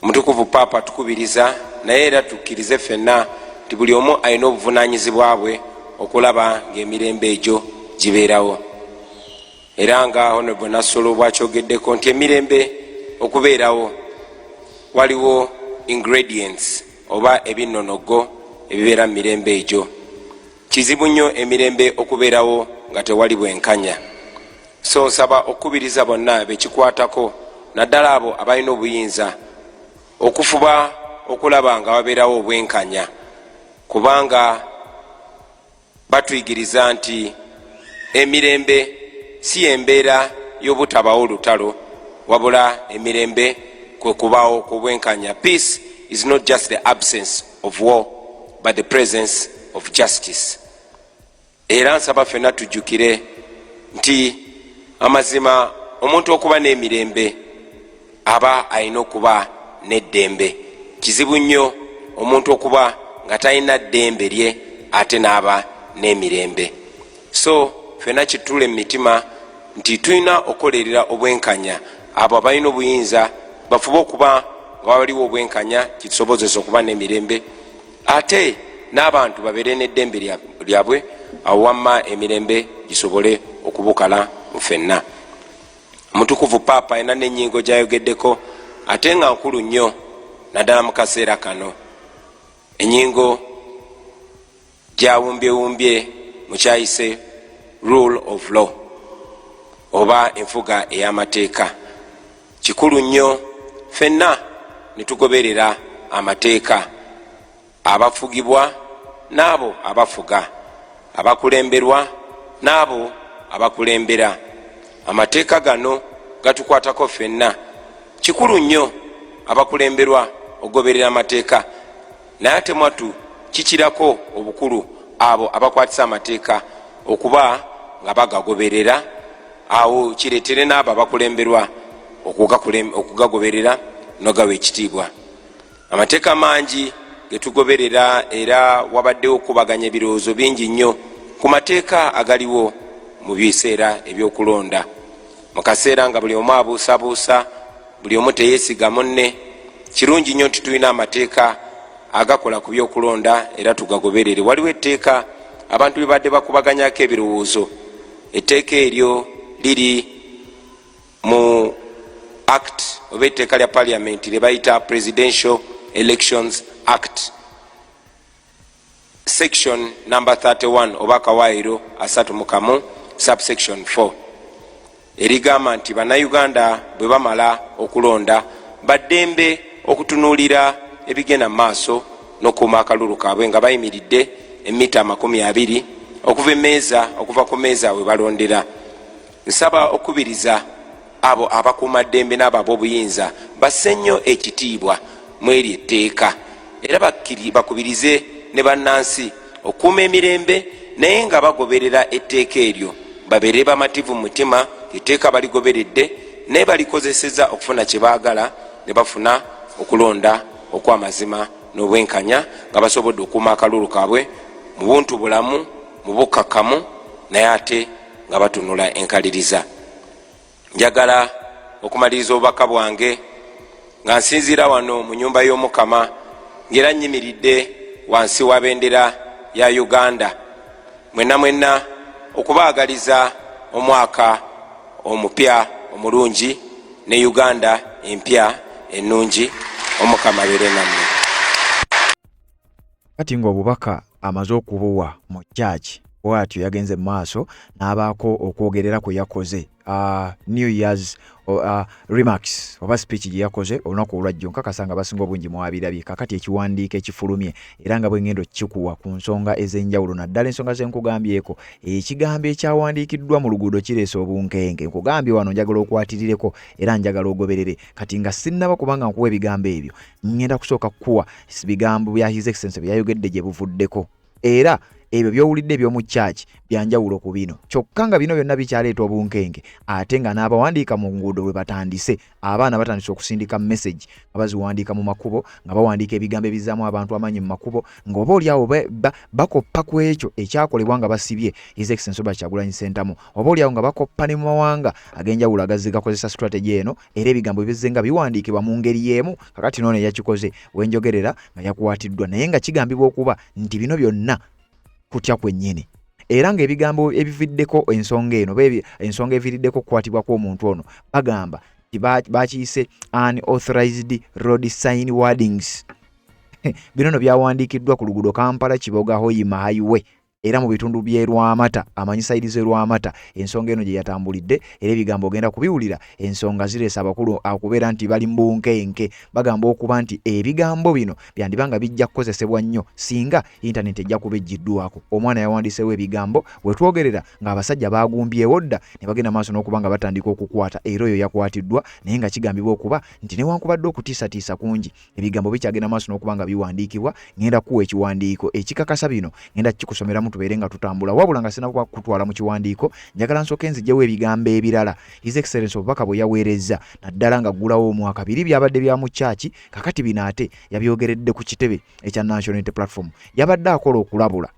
Omutukuvu Paapa tukubiriza, naye era tukkirize ffenna nti buli omu alina obuvunaanyizibwa bwe okulaba ng'emirembe egyo gibeerawo. Era nga Honorable Nassolo bw'akyogeddeko nti emirembe okubeerawo waliwo ingredients oba ebinnonogo ebibeera mu mirembe egyo. Kizibu nnyo emirembe okubeerawo nga tewali bwenkanya. So nsaba okukubiriza bonna bekikwatako, naddala abo abalina obuyinza, okufuba okulaba nga wabeerawo obwenkanya, kubanga batuyigiriza nti emirembe si embeera y'obutabawo lutalo, wabula emirembe kwe kubaawo ku bwenkanya. Peace is not just the absence of war but the presence of justice. Era nsaba ffenna tujjukire nti amazima omuntu okuba n'emirembe aba alina okuba n'eddembe. Kizibu nnyo omuntu okuba nga talina ddembe lye ate n'aba n'emirembe. So ffenna kitule mu mitima nti tulina okukolerera obwenkanya. Abo abalina obuyinza bafube okuba nga waliwo obwenkanya kitusobozesa okuba n'emirembe, ate n'abantu babeere n'eddembe lyabwe, awo wamma emirembe gisobole okubukala mu ffenna. Omutukuvu Paapa alina n'ennyingo gy'ayogeddeko ate nga nkulu nnyo, naddala mu kaseera kano. Ennyingo gyawumbyewumbye mu kyayise rule of law oba enfuga ey'amateeka. Kikulu nnyo ffenna ne tugoberera amateeka, abafugibwa n'abo abafuga, abakulemberwa n'abo abakulembera. Amateeka gano gatukwatako ffenna. Kikulu nnyo abakulemberwa ogoberera amateeka, naye ate mwattu kikirako obukulu abo abakwatisa amateeka okuba nga bagagoberera, awo kireetere n'abo abakulemberwa okugagoberera nogawa ekitiibwa. Amateeka mangi getugoberera, era wabaddewo okubaganya ebirowoozo bingi nnyo ku mateeka agaliwo mu biseera ebyokulonda. Mu kaseera nga buli omu abuusabuusa, buli omu teyeesiga munne, kirungi nnyo nti tulina amateeka agakola ku byokulonda era tugagoberere. Waliwo etteeka abantu bibadde bakubaganyako ebirowoozo. Etteeka eryo liri mu act oba etteeka lya parliament lye bayita Presidential Elections Act section number 31 oba kawairo 31 subsection 4 erigamba nti bannayuganda bwe bamala okulonda baddembe okutunuulira ebigenda mu maaso n'okuuma akalulu kaabwe nga bayimiridde emita 20 okuva ku meeza we balondera. Nsaba okubiriza abo abakuuma ddembe n'abo ab'obuyinza basse nnyo ekitiibwa mu eri etteeka, era bakubirize ne bannansi okuuma emirembe, naye nga bagoberera etteeka eryo. Babeere bamativu mu mutima, etteeka baligoberedde naye balikozeseza okufuna kye baagala, ne bafuna okulonda okw'amazima n'obwenkanya nga basobodde okuuma akalulu kaabwe mu buntu bulamu, mu bukkakkamu, naye ate nga batunula enkaliriza. Njagala okumaliriza obubaka bwange nga nsinziira wano mu nnyumba y'Omukama, ng'era nnyimiridde wansi wa bendera ya Uganda, mwenna okubaagaliza omwaka omupya omulungi ne Uganda empya ennungi. Omukama abeere nammwe. Kati ng'obubaka amaze okubuwa mu church bw'atyo yagenze mu maaso n'abaako okwogerera kwe yakoze New Year's remarks oba speech gye yakoze olunaku olwajjo nkakasa nga basinga obungi mwabirabye kakati ekiwandiiko ekifulumye era nga bwe ngendo kikuwa ku nsonga ez'enjawulo naddala ensonga ze nkugambyeko ekigambo ekyawandiikiddwa mu luguudo kireese obunkenge nkugambye wano njagala okwatirireko era njagala ogoberere kati nga sinnaba kubanga nkuwa ebigambo ebyo ngenda kusooka kukuwa bigambo bya His Excellency bye yayogedde gye buvuddeko era ebyo byowulidde eby'omu church byanjawulo ku bino kyokka nga bino byonna bikyaleeta obunkenge ate nga n'abawandiika mu nguudo bwe batandise abaana batandise okusindika message nga baziwandiika mu makubo nga bawandiika ebigambo ebizaamu abantu amanyi mu makubo ng'oba oliawo bakoppa ku ekyo ekyakolebwa nga basibye His Excellency Robert Kyagulanyi Ssentamu oba oliawo nga bakoppa ne mu mawanga ag'enjawulo agazze gakozesa strategy eno era ebigambo bizze nga biwandiikibwa mu ngeri y'emu kakati noono yakikoze wenjogerera nga yakwatiddwa naye nga kigambibwa okuba nti bino byonna kutya kwennyini era nga ebigambo ebividdeko ensonga eno ensonga eviiriddeko okukwatibwako omuntu ono bagamba bakiyise unauthorized road sign wordings bino no byawandiikiddwa ku luguudo Kampala Kiboga Hoima Highway era mu bitundu bye Lwamata amanyisayirize Lwamata ensonga eno gye yatambulidde era ebigambo ogenda kubiwulira ensonga zireesa abakulu akubeera nti bali mbunkenke bagamba okuba nti ebigambo bino byandibanga bijja kukozesebwa nnyo singa internet ejja kuba ejjiddwako omwana yawandiseewo ebigambo bwe twogerera ng'abasajja baagumbyewo dda ne bagenda maaso n'okuba nga batandika okukwata era oyo yakwatiddwa naye nga kigambibwa okuba nti newankubadde okutiisatiisa kungi ebigambo bikyagenda maaso n'okuba nga biwandiikibwa ngenda kuwa ekiwandiiko ekikakasa bino ngenda kikusomeramu tubeere nga tutambula wabula nga sina kutwala mu kiwandiiko njagala nsooke nziggyewo ebigambo ebirala His Excellency obubaka bwe yaweerezza naddala nga ggulawo omwaka biri byabadde bya mu kyaki kakati bino ate yabyogeredde ku kitebe ekya National Unity Platform yabadde akola okulabula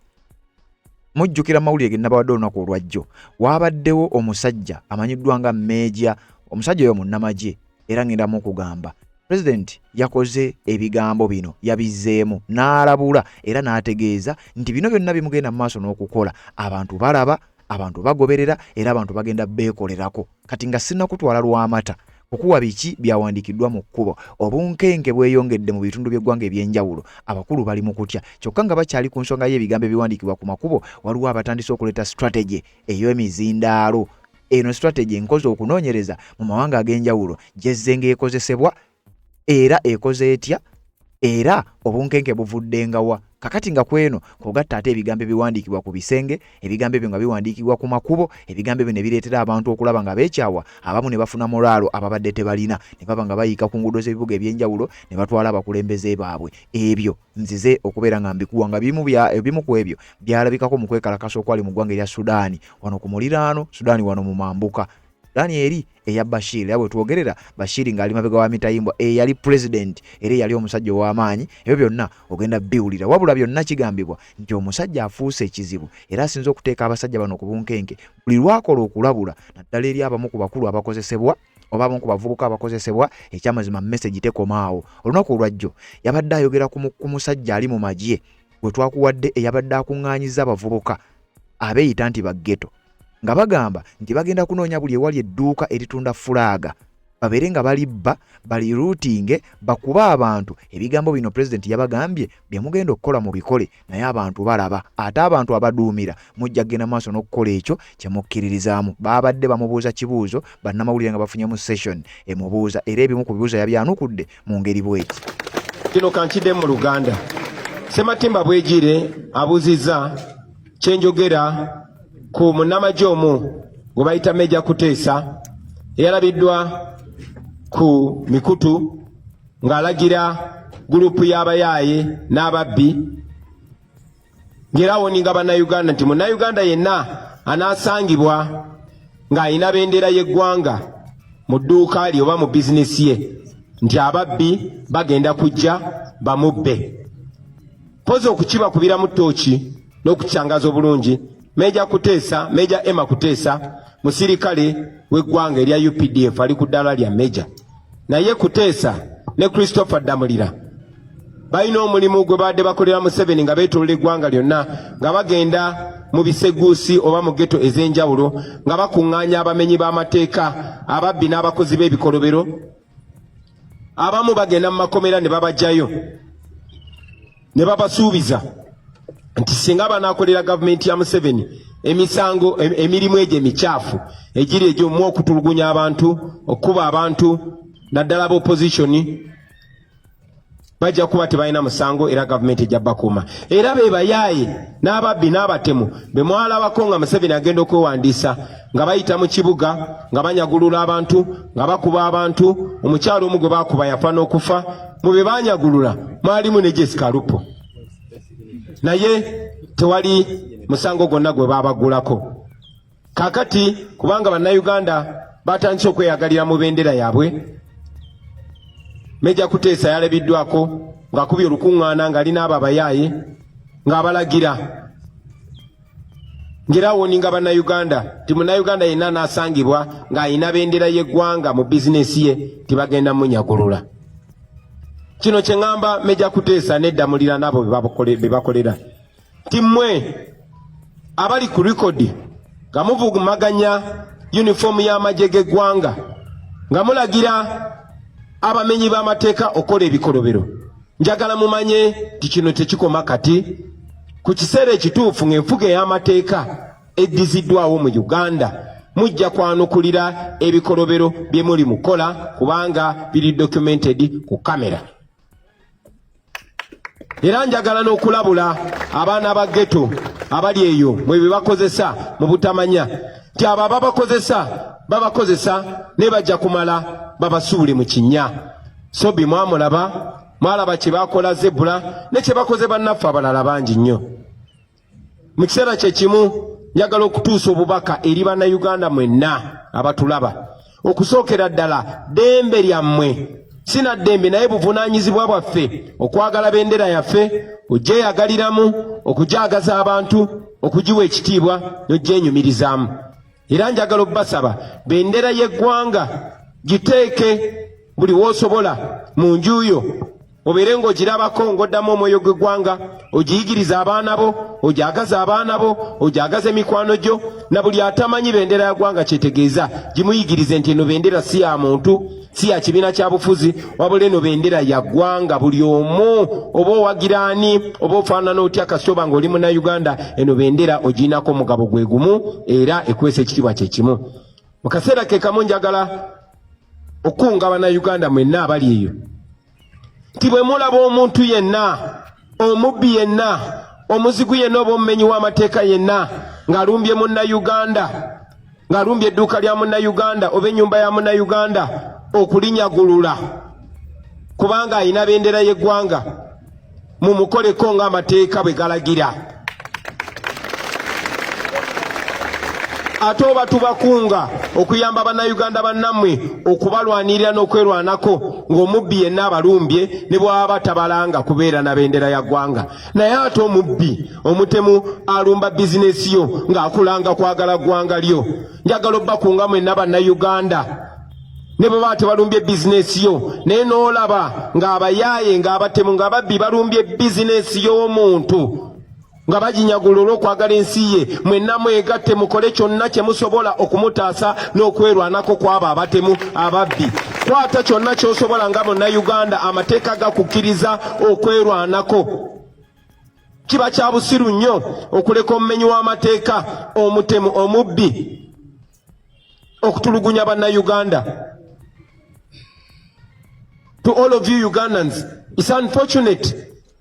mujjukira mawulire ge nabawadde olunaku olwajjo waabaddewo omusajja amanyiddwa nga Meeja omusajja oyo munnamagye era ngendamu okugamba President yakoze ebigambo bino yabizzeemu n'alabula era n'ategeeza nti bino byonna bimugenda mu maaso n'okukola abantu balaba abantu bagoberera era abantu bagenda beekolerako kati nga sinnakutwala Lwamata okuwa biki byawandiikiddwa mu kkubo obunkenke bweyongedde mu bitundu by'eggwanga eby'enjawulo abakulu bali mu kutya kyokka nga bakyali ku nsonga y'ebigambo ebiwandiikibwa ku makubo waliwo abatandise okuleeta strategy ey'emizindaalo eno strategy nkoze okunoonyereza mu mawanga ag'enjawulo gyezze ng'ekozesebwa era ekoze etya era obunkenke buvuddengawa kakati nga kweno kogatta ate ebigambo ebiwandiikibwa ku bisenge ebigambo ebyo nga biwandiikibwa ku makubo ebigambo ebyo ne bireetera abantu okulaba nga beekyawa abamu ne bafuna mulaalo ababadde tebalina ne baba nga bayiika ku nguudo z'ebibuga eby'enjawulo ne batwala abakulembeze baabwe ebyo nzize okubeera nga mbikuwa nga ebimu ku ebyo byalabikako mu kwekalakasa okwali mu ggwanga erya Sudaani wano ku muliraano Sudaani wano mu mambuka Sudaani eri eya Bashir yabwe twogerera Bashir ng'ali mabega wa mitayimbwa yali president era yali omusajja ow'amaanyi ebyo byonna ogenda biwulira wabula byonna kigambibwa nti omusajja afuuse ekizibu era asinze okuteeka abasajja bano ku bunkenke buli lwakola okulabula naddala eri abamu ku bakulu abakozesebwa oba abamu ku bavubuka abakozesebwa ekyamazima message tekomaawo olunaku olwajjo yabadde ayogera ku musajja ali mu magye gwe twakuwadde eyabadde akuŋŋaanyiza abavubuka abeeyita nti baggeto nga bagamba nti bagenda kunoonya buli ewali edduuka eritunda fulaaga babeere nga balibba bali routing bakuba abantu ebigambo bino president yabagambye bye mugenda okukola mu bikole naye abantu balaba ate abantu abaduumira mujja kugenda maaso n'okukola ekyo kye mukkiririzaamu babadde bamubuuza kibuuzo bannamawulire nga bafunye mu session emubuuza era ebimu ku bibuuzo yabyanukudde mu ngeri bw'eti kino kankidde mu Luganda Sematimba Bwegire abuuzizza kyenjogera ku munnamagye omu gwe bayita Meeja Kuteesa eyalabiddwa ku mikutu ng'alagira gurupu y'abayaaye n'ababbi ng'era awoninga bannayuganda nti munnayuganda yenna anaasangibwa ng'ayina bendera y'eggwanga mu dduuka lye oba mu bizinesi ye nti ababbi bagenda kujja bamubbe pozi okukibakubira mu ttooki n'okukyangaza obulungi Meeja Kuteesa Meeja Emma Kuteesa musirikale w'eggwanga erya UPDF ali ku ddaala lya Meeja naye Kuteesa ne Christopher Damulira balina omulimu gwe badde bakolera Museveni nga beetolola eggwanga lyonna nga bagenda mu biseguusi oba mu ghetto ez'enjawulo nga bakuŋŋaanya abamenyi b'amateeka ababbi n'abakozi b'ebikolobero abamu bagenda mu makomera ne babajjayo ne babasuubiza nti singa banakolera gavumenti ya Museveni emisango emirimu egyo emichafu egiri egyo mu okutulugunya abantu okuba abantu naddala opposition bajja kuba tebalina musango era gavumenti ejja bakuma era be bayaye n'ababbi n'abatemu be mwalabako nga Museveni agenda okwewandiisa nga bayita mu kibuga nga banyagulula abantu nga bakuba abantu omukyalo omu gwe bakuba yafa n'okufa mu be banyagulula mwalimu ne Jessica Lupo naye tewali musango gonna gwe babagulako kakati kubanga bannayuganda batandise okweyagalira mu bendera yaabwe Meja Kuteesa yalebiddwako ng'akubye olukuŋŋaana ng'alina abo abayaaye ng'abalagira ngerawo ninga bannayuganda ti munnayuganda yenna n'asangibwa ng'ayina bendera y'eggwanga mu bizinesi ye tibagenda munyagulula kino kye ŋŋamba Meja Kuteesa neddamulira n'abo be bakolera ti mmwe abali ku likodi nga muvugumaganya yunifoomu y'amagye g'eggwanga nga mulagira abamenyi b'amateeka okola ebikolobero njagala mumanye ti kino tekikoma kati ku kiseera ekituufu ng'enfuga ey'amateeka eddiziddwawo mu Uganda mujja kwanukulira ebikolobero bye muli mukola kubanga biri documented ku kamera era njagala n'okulabula abaana ba ghetto abali eyo mwe bebakozesa mu butamanya ti abo babakozesa ne bajja kumala babasuule mu kinnya so bi mwalaba kye bakola Zebula ne kye bakoze bannaffe abalala bangi nnyo mu kiseera kye kimu njagala okutuusa obubaka eri bannayuganda mwenna abatulaba okusookera ddala ddembe lyammwe sina ddembe naye buvunaanyizibwa bwaffe okwagala bendera yaffe ogyeyagaliramu okujaagaza abantu okugiwa ekitiibwa n'ogyenyumirizaamu era njagala obbasaba bendera y'eggwanga giteeke buli w'osobola mu njuyo obeere ng'ogirabako ng'oddamu omwoyo gw'eggwanga ogiyigiriza abaana bo ojagaza abaana bo ojagaza emikwano gyo na buli atamanyi bendera ya ggwanga kyetegeeza gimuyigirize nti eno bendera si ya muntu si ya kibiina kya bufuzi wabula eno bendera ya ggwanga buli omu oba owagiraani oba ofaanana otya kasitoba ng'oli munnayuganda eno bendera ogiinako omugabo gwe gumu era ekwesa ekitiibwa kye kimu mu kaseera ke kamu njagala okunga bannayuganda mwenna abali eyo ti bwe mulaba omuntu yenna omubbi yenna omuzigu yenna oba omumenyi w'amateeka yenna ng'alumbye munnayuganda ng'alumbye edduuka lya munnayuganda oba ennyumba ya munnayuganda okulinyagulula kubanga ayina bendera y'eggwanga mumukoleko ng'amateeka bwe galagira ate oba tubakunga okuyamba bannayuganda bannammwe okubalwanirira n'okwerwanako ng'omubbi yenna abalumbye ne bw'aba tabalanga kubeera na bendera ya ggwanga naye ate omubbi omutemu alumba bizinesi yo ng'akulanga kwagala ggwanga lyo njagala obbakunga mwenna bannayuganda ne bwe baba tebalumbye bizinesi yo naye n'olaba ng'abayaaye ng'abatemu ng'ababbi balumbye bizinesi y'omuntu nga bajinyagula olw'okwagala ensi ye mwenna mwegatte mukole kyonna kye musobola okumutaasa n'okwerwanako kw'abo abatemu ababbi kwata kyonna ky'osobola nga munnayuganda amateeka gakukkiriza okwerwanako kiba kya busiru nnyo okuleka omumenyi w'amateeka omutemu omubbi okutulugunya bannayuganda. To all of you Ugandans, it's unfortunate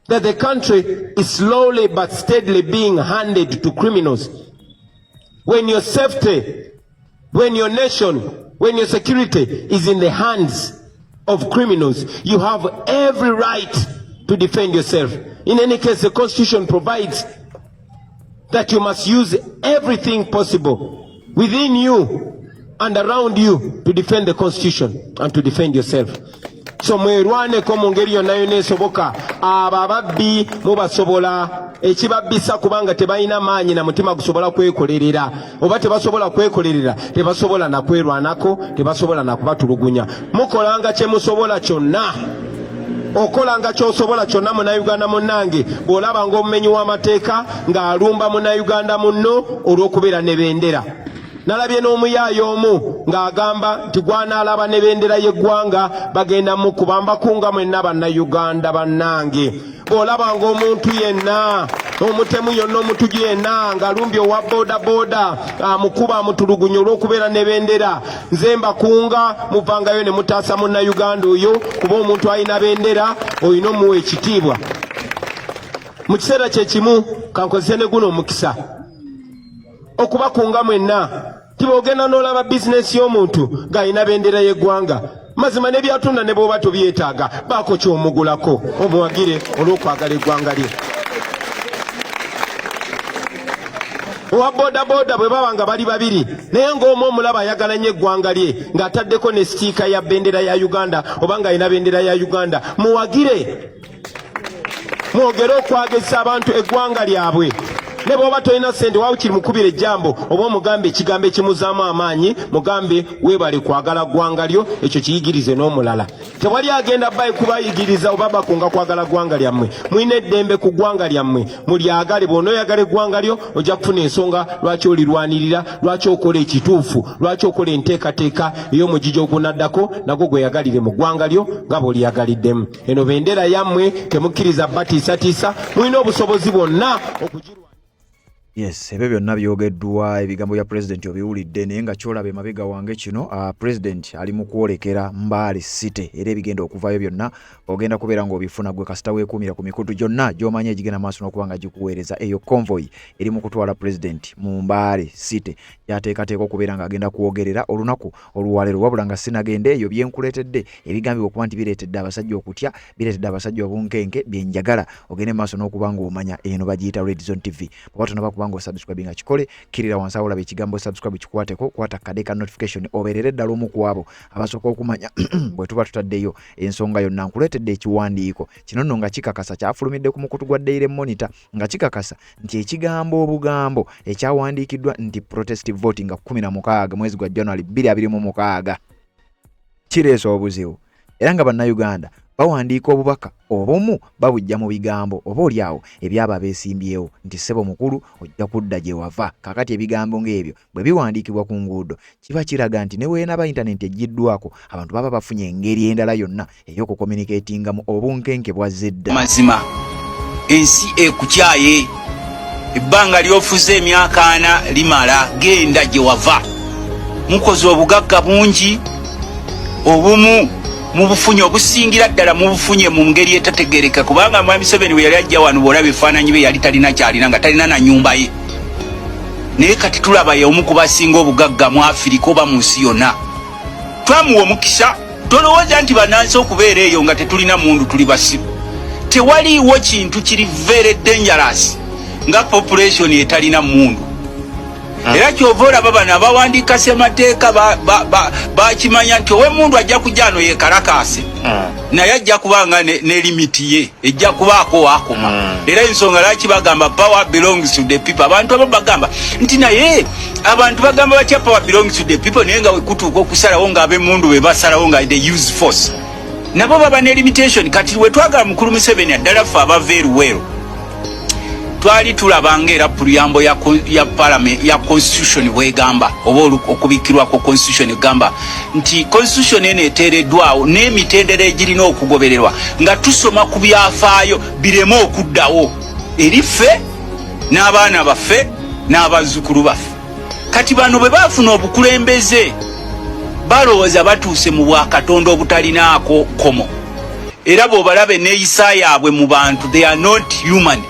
that the country is slowly but steadily being handed to criminals. When your safety, when your nation, when your security is in the hands of criminals, you have every right to defend yourself. In any case, the Constitution provides that you must use everything possible within you and around you to defend the Constitution and to defend yourself. So mwerwaneko mu ngeri yonna yonna esoboka abo ababbi mubasobola ekibabbisa kubanga tebalina maanyi na mutima gusobola kwekolerera oba tebasobola kwekolerera tebasobola na kwerwanako tebasobola na kubatulugunya mukolanga kye musobola kyonna okolanga ky'osobola kyonna munnayuganda munnange bw'olaba ng'omumenyi w'amateeka ng'alumba munnayuganda munno olw'okubeera ne bendera nalabye n'omuyaayo omu ng'agamba nti gwanaalaba ne bendera y'eggwanga bagenda mu kubamba kunga mwenna bannayuganda bannange. Bw'olabanga omuntu yenna omutemu yonna omutuju yenna ng'alumbye owa bodaboda amukuba amutulugunya olw'okubeera ne bendera, nze mbakunga muvangayo ne mutaasa munnayuganda oyo, kuba omuntu alina bendera olina omuwa ekitiibwa. Mu kiseera kye kimu kankozese ne guno omukisa okubakunga mwenna. Tibogenda n'olaba bizinesi y'omuntu ng'alina bendera y'eggwanga, mazima ne byatunda ne bw'oba tobyetaaga baako ky'omugulako omuwagire olw'okwagala eggwanga lye. Owa bodaboda bwe baba nga bali babiri naye ng'omu omulaba ayagala nnyo eggwanga lye ng'ataddeko ne sitiika ya bendera ya Uganda oba ng'alina bendera ya Uganda, muwagire mwogere okwagesa abantu eggwanga lyabwe. Ne bw'oba tolina ssente waawe kiri mukubira ejjambo oba omugambe ekigambo ekimuzaamu amaanyi, mugambe weebale kwagala ggwanga lyo, ekyo kiyigirize n'omulala. Tewali agenda bayi kubayigiriza oba bakunga kwagala ggwanga lyammwe. Mulina eddembe ku ggwanga lyammwe, mulyagale. Bw'onooyagala eggwanga lyo ojja kufuna ensonga lwaki olirwanirira, lwaki okola ekituufu, lwaki okola enteekateeka ey'omugigi ogunaddako nagwo gweyagalire mu ggwanga lyo nga bw'oliyagaliddemu. Eno bendera yammwe temukkiriza batiisatiisa, mulina obusobozi bwonna okugirwa. Yes, ebyo byonna byogeddwa ebigambo bya president obiwulidde naye nga kyolaba emabega wange kino president ali mu kwolekera Mbale City era ebigenda okuvaayo byonna ogenda kubeera ng'obifuna gwe kasita weekuumira ku mikutu gyonna gy'omanya egigenda maaso n'okuba nga gikuweereza eyo convoy eri mu kutwala president mu Mbale City yateekateeka okubeera ng'agenda kwogerera olunaku oluwalero wabula nga sinagende eyo byenkuleetedde ebigambibwa okuba nti bireetedde abasajja okutya, bireetedde abasajja obunkenke byenjagala ogende maaso n'okuba ng'omanya eno bagiyita Red Zone TV bw'ato naba ngo subscribe nga kikole kirira wansi awo labe ekigambo subscribe kikwateko kwata kadeka notification oberere ddala omu ku abo abasooka okumanya bwe tuba tutaddeyo ensonga yonna nkuleetedde ekiwandiiko kino nno nga kikakasa kyafulumidde ku mukutu gwa Daily Monitor nga kikakasa nti ekigambo obugambo ekyawandiikiddwa nti protestive voting nga 16 mwezi gwa January 2026 kireese obuzibu era nga bannayuganda bawandiika obubaka obumu babujja mu bigambo oba olyawo ebyaba beesimbyewo nti ssebo mukulu ojja kudda gye wava. Kakati ebigambo ng'ebyo bwe biwandiikibwa ku nguudo kiba kiraga nti ne weena internet ejjiddwako abantu baba bafunye engeri endala yonna ey'okucommunicatingamu obunkenke bwa zedda. Mazima ensi ekukyaye ebbanga lyofuze emyaka 4 limala, genda gye wava. Mukoze obugagga bungi obumu mubufunye obusingira ddala mubufunye mu ngeri etategereka kubanga Mwami Museveni we yali ajja wano bw'olaba ebifaananyi bye yali talina kyalina nga talina na nyumba ye. Naye kati tulaba ye omu ku basinga obugagga mu Afirika oba mu nsi yonna. Twamuwa omukisa, tolowooza nti bannansi okubeera eyo nga tetulina mundu tuli basibu. Tewaliiwo kintu kiri very dangerous nga population etalina mundu. Era kyova olaba bano abawandiika ssemateeka bakimanya nti owe mundu ajja kujja ano yekalakaase naye ajja kubanga ne limiti ye ejja kubaako waakoma. Era ensonga lwaki bagamba power belongs to the people. Abantu abo bagamba nti naye abantu bagamba batya power belongs to the people naye nga wekutuuka okusalawo ng'ab'emundu be basalawo nga they use force. Nabo baba ne limitation. Kati we twagala mukulu Museveni addala ffe abava eruweero twali tulabanga era puliyambo ya parliament ya constitution bwegamba oba okubikirwako constitution egamba nti constitution eno eteereddwawo n'emitendera egirina okugobererwa nga tusoma ku byafaayo bireme okuddawo eri ffe n'abaana baffe n'abazzukulu baffe. Kati bano bwe baafuna obukulembeze balowooza batuuse mu bwakatonda obutalinaako komo era bw'obalaba enneeyisa yaabwe mu bantu they are not human.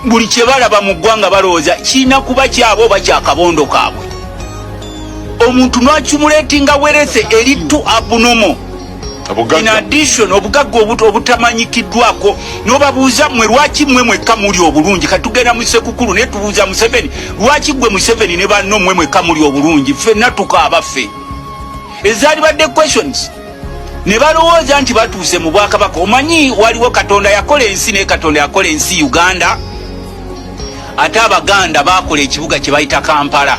Buli kye balaba mu ggwanga balowooza kirina kuba kyabo oba kyakabondo kaabwe. Omuntu n'akumuleetinga werese erittu abnormal. In addition obugagga obutamanyikiddwako n'obabuuza mmwe lwaki mmwe mwekka muli obulungi. Katugenda mu Sekukulu ne tubuuza Museveni lwaki gwe Museveni ne banno mmwe mwekka muli obulungi ffenna tukaaba ffe. Ezaali badde questions ne balowooza nti batuuse mu Bwakabaka. Omanyi waliwo Katonda yakola ensi ne Katonda yakola ensi Uganda. Ate Abaganda baakola ekibuga kye bayita Kampala.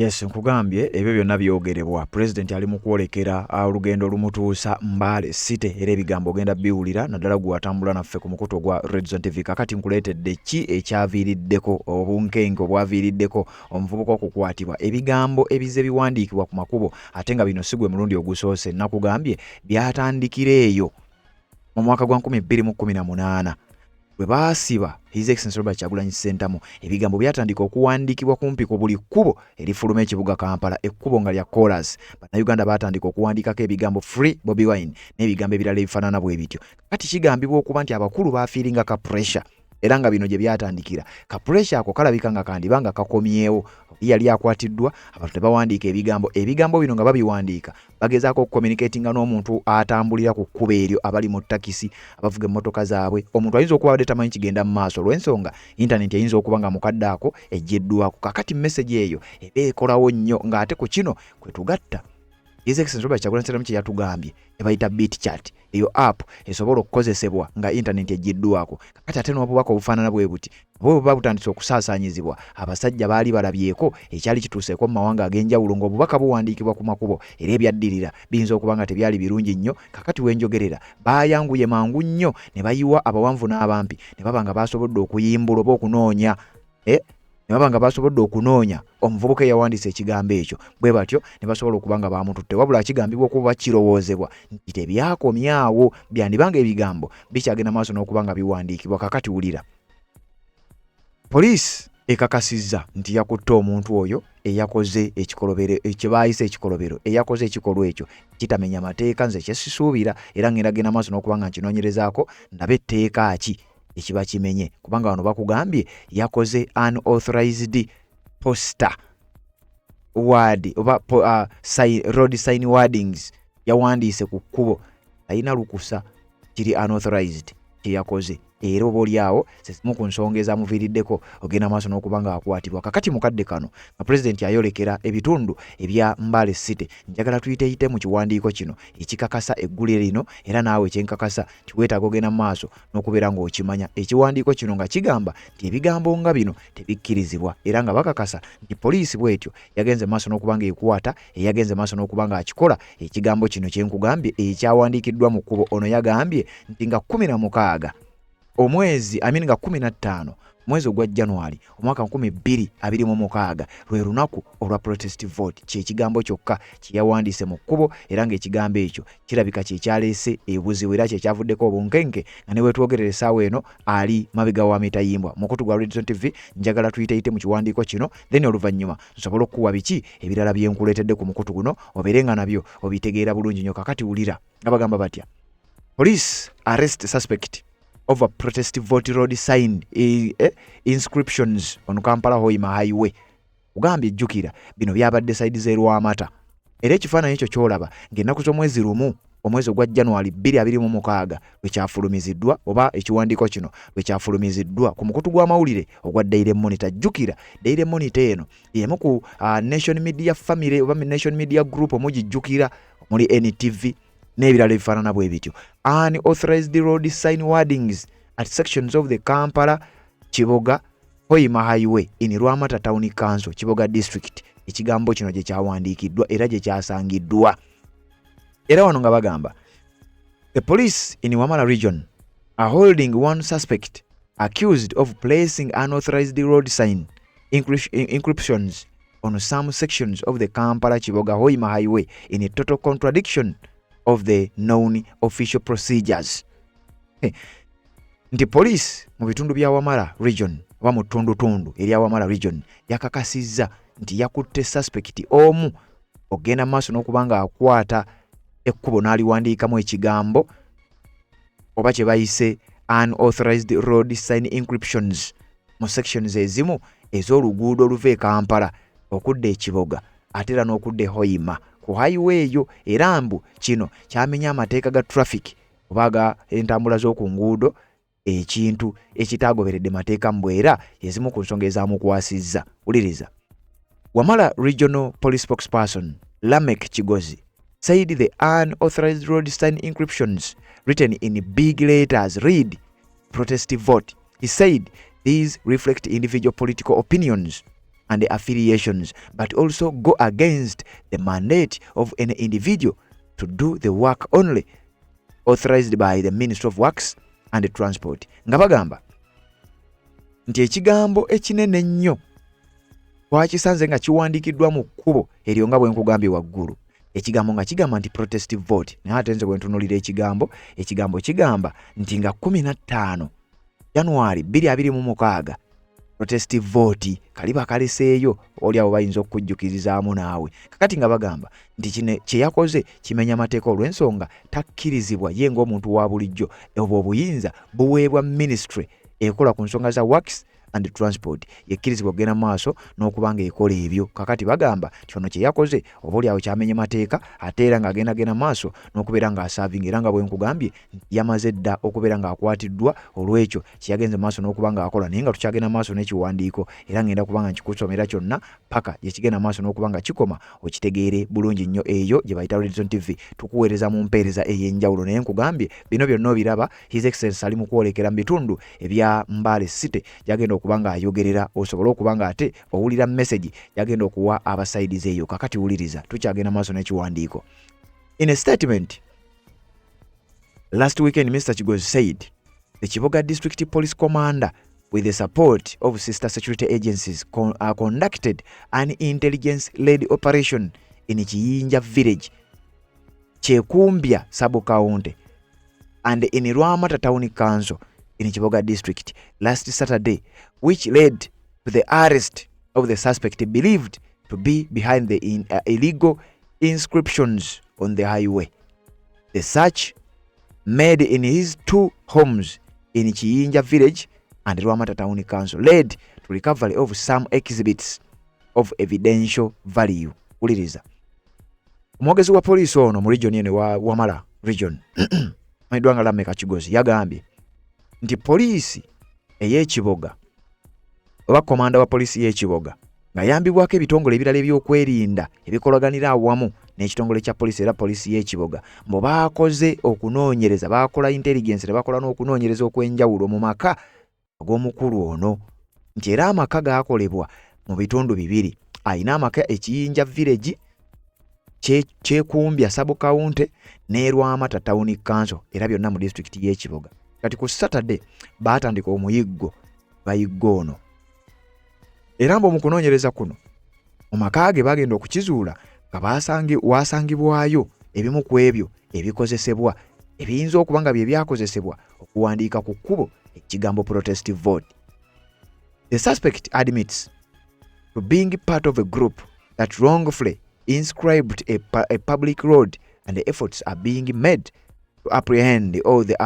Yes, nkugambye ebyo byonna byogerebwa. President ali mu kwolekera olugendo lumutuusa Mbale City era ebigambo ogenda biwulira naddala gwe watambula naffe ku mukutu gwa Red Zone TV. Kakati nkuleetedde ki ekyaviiriddeko obunkenke obwaviiriddeko omuvubuka okukwatibwa, ebigambo ebize biwandiikibwa ku makubo ate nga bino si gwe mulundi ogusoose. Nakugambye byatandikira eyo mu mwaka gwa 2018 bwe baasiba His Excellency Robert Kyagulanyi Ssentamu. Ebigambo byatandika okuwandiikibwa kumpi ku buli kkubo erifuluma ekibuga Kampala, ekkubo nga lya Chorus. Bannayuganda baatandika okuwandiikako ebigambo Free Bobi Wine n'ebigambo ebirala ebifaanana bwe bityo. Kati kigambibwa okuba nti abakulu baafiiringa ka pressure era nga bino gye byatandikira. Ka pressure ako kalabika nga kandiba nga kakomyewo. Yali akwatiddwa, abantu tebawandiika ebigambo bino nga babiwandiika bagezaako okucommunicatinga n'omuntu atambulira ku kkubo eryo, abali mu takisi, abavuga emmotoka zaabwe. Omuntu ayinza okuba abadde tamanyi kigenda mu maaso olw'ensonga internet eyinza okuba nga mukadde ako ejjeddwako. Kakati message eyo eba ekolawo nnyo ng'ate ku kino kwe tugatta His Excellency Robert Kyagulanyi Ssentamu kye yatugambye ebayita BitChat. Eyo app esobola okukozesebwa nga internet ejjiddwako. Kakati ate n'obubaka obufaanana bwe buti bwe buba butandise okusaasaanyizibwa, abasajja baali balabyeko ekyali kituuseeko mu mawanga ag'enjawulo ng'obubaka buwandiikibwa ku makubo era ebyaddirira biyinza okuba nga tebyali birungi nnyo. Kakati wenjogerera baayanguye mangu nnyo ne bayiwa abawanvu n'abampi ne baba nga basobodde okuyimbula oba okunoonya ne baba nga basobodde okunoonya omuvubuka eyawandiisa ekigambo ekyo. Bwe batyo ne basobola okuba nga bamututte, wabula kigambibwa okuba kirowoozebwa nti tebyakomyawo, byandibanga ebigambo bikyagenda maaso n'okuba nga biwandiikibwa. Kakati wulira, poliisi ekakasizza nti yakutte omuntu oyo eyakoze ekikolobero ekyo baayise ekikolobero, eyakoze ekikolwa ekyo kitamenya mateeka. Nze kyesisuubira era ngenda maaso n'okuba nga nkinoonyerezaako ndabe etteeka ki ekiba kimenye, kubanga wano bakugambye yakoze unauthorized poster word oba road sign wordings, yawandiise ku kkubo alina lukusa, kiri unauthorized kyeyakoze. Era oba oliawo sesimu ku nsonga ezamuviiriddeko ogenda maaso n'okuba nga akwatibwa. Kakati mukadde kano nga President ayolekera ebitundu ebya Mbale City, njagala tuyiteeyite mu kiwandiiko kino ekikakasa eggule lino era naawe ekyenkakasa kiweetaaga ogenda maaso n'okubeera ng'okimanya. Ekiwandiiko kino nga kigamba nti ebigambo nga bino tebikkirizibwa era nga bakakasa nti poliisi bw'etyo yagenze maaso n'okuba nga ekwata, yagenze maaso n'okuba nga akikola ekigambo kino kyenkugambye ekyawandiikiddwa mu kkubo. Ono yagambye nti nga 16 omwezi nga 15 mwezi ogwa January omwaka 2026 lwe lunaku olwa protest vote. Kyekigambo kyokka kyeyawandiise mu kkubo era ng'ekigambo ekyo kirabika kyekyaleese ebuzibu era kyekyavuddeko obunkenke nga ne wetwogerera essaawa eno ali mabega wa mitayimbwa. Mukutu gwa Red Zone TV njagala tuyiteeyite mu kiwandiiko kino, then oluvannyuma nsobola okukuwa biki ebirala bye nkuleetedde ku mukutu guno obeere nga nabyo obitegeera bulungi nnyo. Kakati wulira nga bagamba batya: Police arrest suspect over protest vote road sign inscriptions on Kampala Hoima Highway. Ugambye ejjukira bino byabadde side z'Erwamata era ekifaananyi ekyo kyolaba ng'ennaku z'omwezi lumu omwezi ogwa January 2026 wekyafulumiziddwa oba ekiwandiiko kino wekyafulumiziddwa ku mukutu gw'amawulire ogwa Daily Monitor. Jjukira Daily Monitor eno y'emu ku Nation Media Family oba Nation Media Group omugijjukira omuli NTV n'ebirala ebifaanana bwe bityo. Unauthorized road sign wordings at sections of the Kampala Kiboga Hoima Highway in Rwamata Town Council Kiboga District. Ekigambo kino gye kyawandiikiddwa era gye kyasangiddwa. Era wano nga bagamba the police in Wamala region are holding one suspect accused of placing unauthorized road sign inscriptions on some sections of the Kampala Kiboga Hoima Highway in a total contradiction of the known official procedures. Nti police mu bitundu bya Wamala region oba mu tundu erya Wamala region yakakasizza nti yakutte suspect omu ogenda maaso n'okuba nga akwata ekkubo n'aliwandiikamu ekigambo oba kye bayise unauthorized road sign inscriptions mu sections ezimu ez'oluguudo oluva e Kampala okudda ekiboga ate era n'okudda Hoima ku highway eyo. Era mbu kino kyamenya amateeka ga traffic oba ga entambula z'oku nguudo, ekintu ekitaagoberedde mateeka mbwera ezimu ku nsonga ezaamukwasizza. Wuliriza. Wamala Regional Police Spokesperson Lamek Kigozi said the unauthorized road sign inscriptions written in big letters read protest vote. He said these reflect individual political opinions and affiliations, but also go against the mandate of an individual to do the work only authorized by the Ministry of Works and Transport. Nga bagamba nti ekigambo ekinene ennyo twakisanze nga kiwandiikiddwa mu kkubo eryo nga bwe nkugambye waggulu. Ekigambo nga kigamba nti protestive vote. Naye ate nze bwe ntunuulira ekigambo kigamba nti nga 15 January 2026 protestive vote kaliba kaleseeyo oli abo bayinza okujjukirizaamu naawe. Kakati nga bagamba nti kine kye yakoze kimenya mateeka olw'ensonga takkirizibwa ye ng'omuntu wa bulijjo. Obwo obuyinza buweebwa ministry ekola ku nsonga za works and transport, yekkirizibwa okugenda maaso n'okubanga ekola ebyo. Kakati bagamba kyono kye yakoze oba oli awo kyamenye mateeka ate era ng'agenda maaso n'okubeera ng'asaavinga era nga bwe nkugambye yamaze dda okubeera ng'akwatiddwa olw'ekyo kyeyagenze maaso n'okubanga akola. Naye nga tukyagenda maaso n'ekiwandiiko era ngenda kubanga nkikusomera kyonna paka yekigenda maaso n'okubanga kikoma okitegeere bulungi nnyo eyo gye bayita Redson TV tukuweereza mu mpeereza ey'enjawulo. Naye nkugambye bino byonna obiraba His Excellency ali mu kwolekera mu bitundu ebya Mbale City yagenda okubanga ayogerera osobola okubanga ate owulira message yagenda okuwa abasaidize eyo. Kakati wuliriza tukyagenda maaso n'ekiwandiiko. In a statement last weekend, Mr. Kigozi said the Kiboga District Police Commander with the support of sister security agencies conducted an intelligence-led operation in Kiyinja village, Kyekumbya sub-county and in Rwamata Town Council in Kiboga district last Saturday, which led to the arrest of the suspect believed to be behind the illegal inscriptions on the highway. The search made in his 2 homes in Kiyinja village and Rwamata Town Council led to recovery of some exhibits of evidential value. Uliriza. Omwogezi wa police ono mu region yene wa Wamala region Maidwanga Lameka Kigozi yagambye nti poliisi ey'ekiboga oba komanda wa poliisi y'ekiboga nga yambibwako ebitongole ebirala ebyokwerinda ebikolaganira awamu n'ekitongole kya poliisi era poliisi y'ekiboga mbo baakoze okunoonyereza, baakola intelligence ne bakola n'okunoonyereza okw'enjawulo mu maka ag'omukulu ono nti era amaka gaakolebwa mu bitundu bibiri. Ayina amaka Ekiyinja village, Kyekumbya sub-county ne Rwamata Town Council era byonna mu district y'ekiboga. Kati ku Saturday baatandika omuyiggo bayiggono era mbo mu kunoonyereza kuno mu maka ge bagenda okukizuula nga wasangibwayo ebimu ku ebyo ebikozesebwa ebiyinza okuba nga bye byakozesebwa okuwandiika ku kkubo ekigambo protestive vote. The suspect admits to being part of a group that wrongfully inscribed a public road, and the efforts are being made to apprehend all the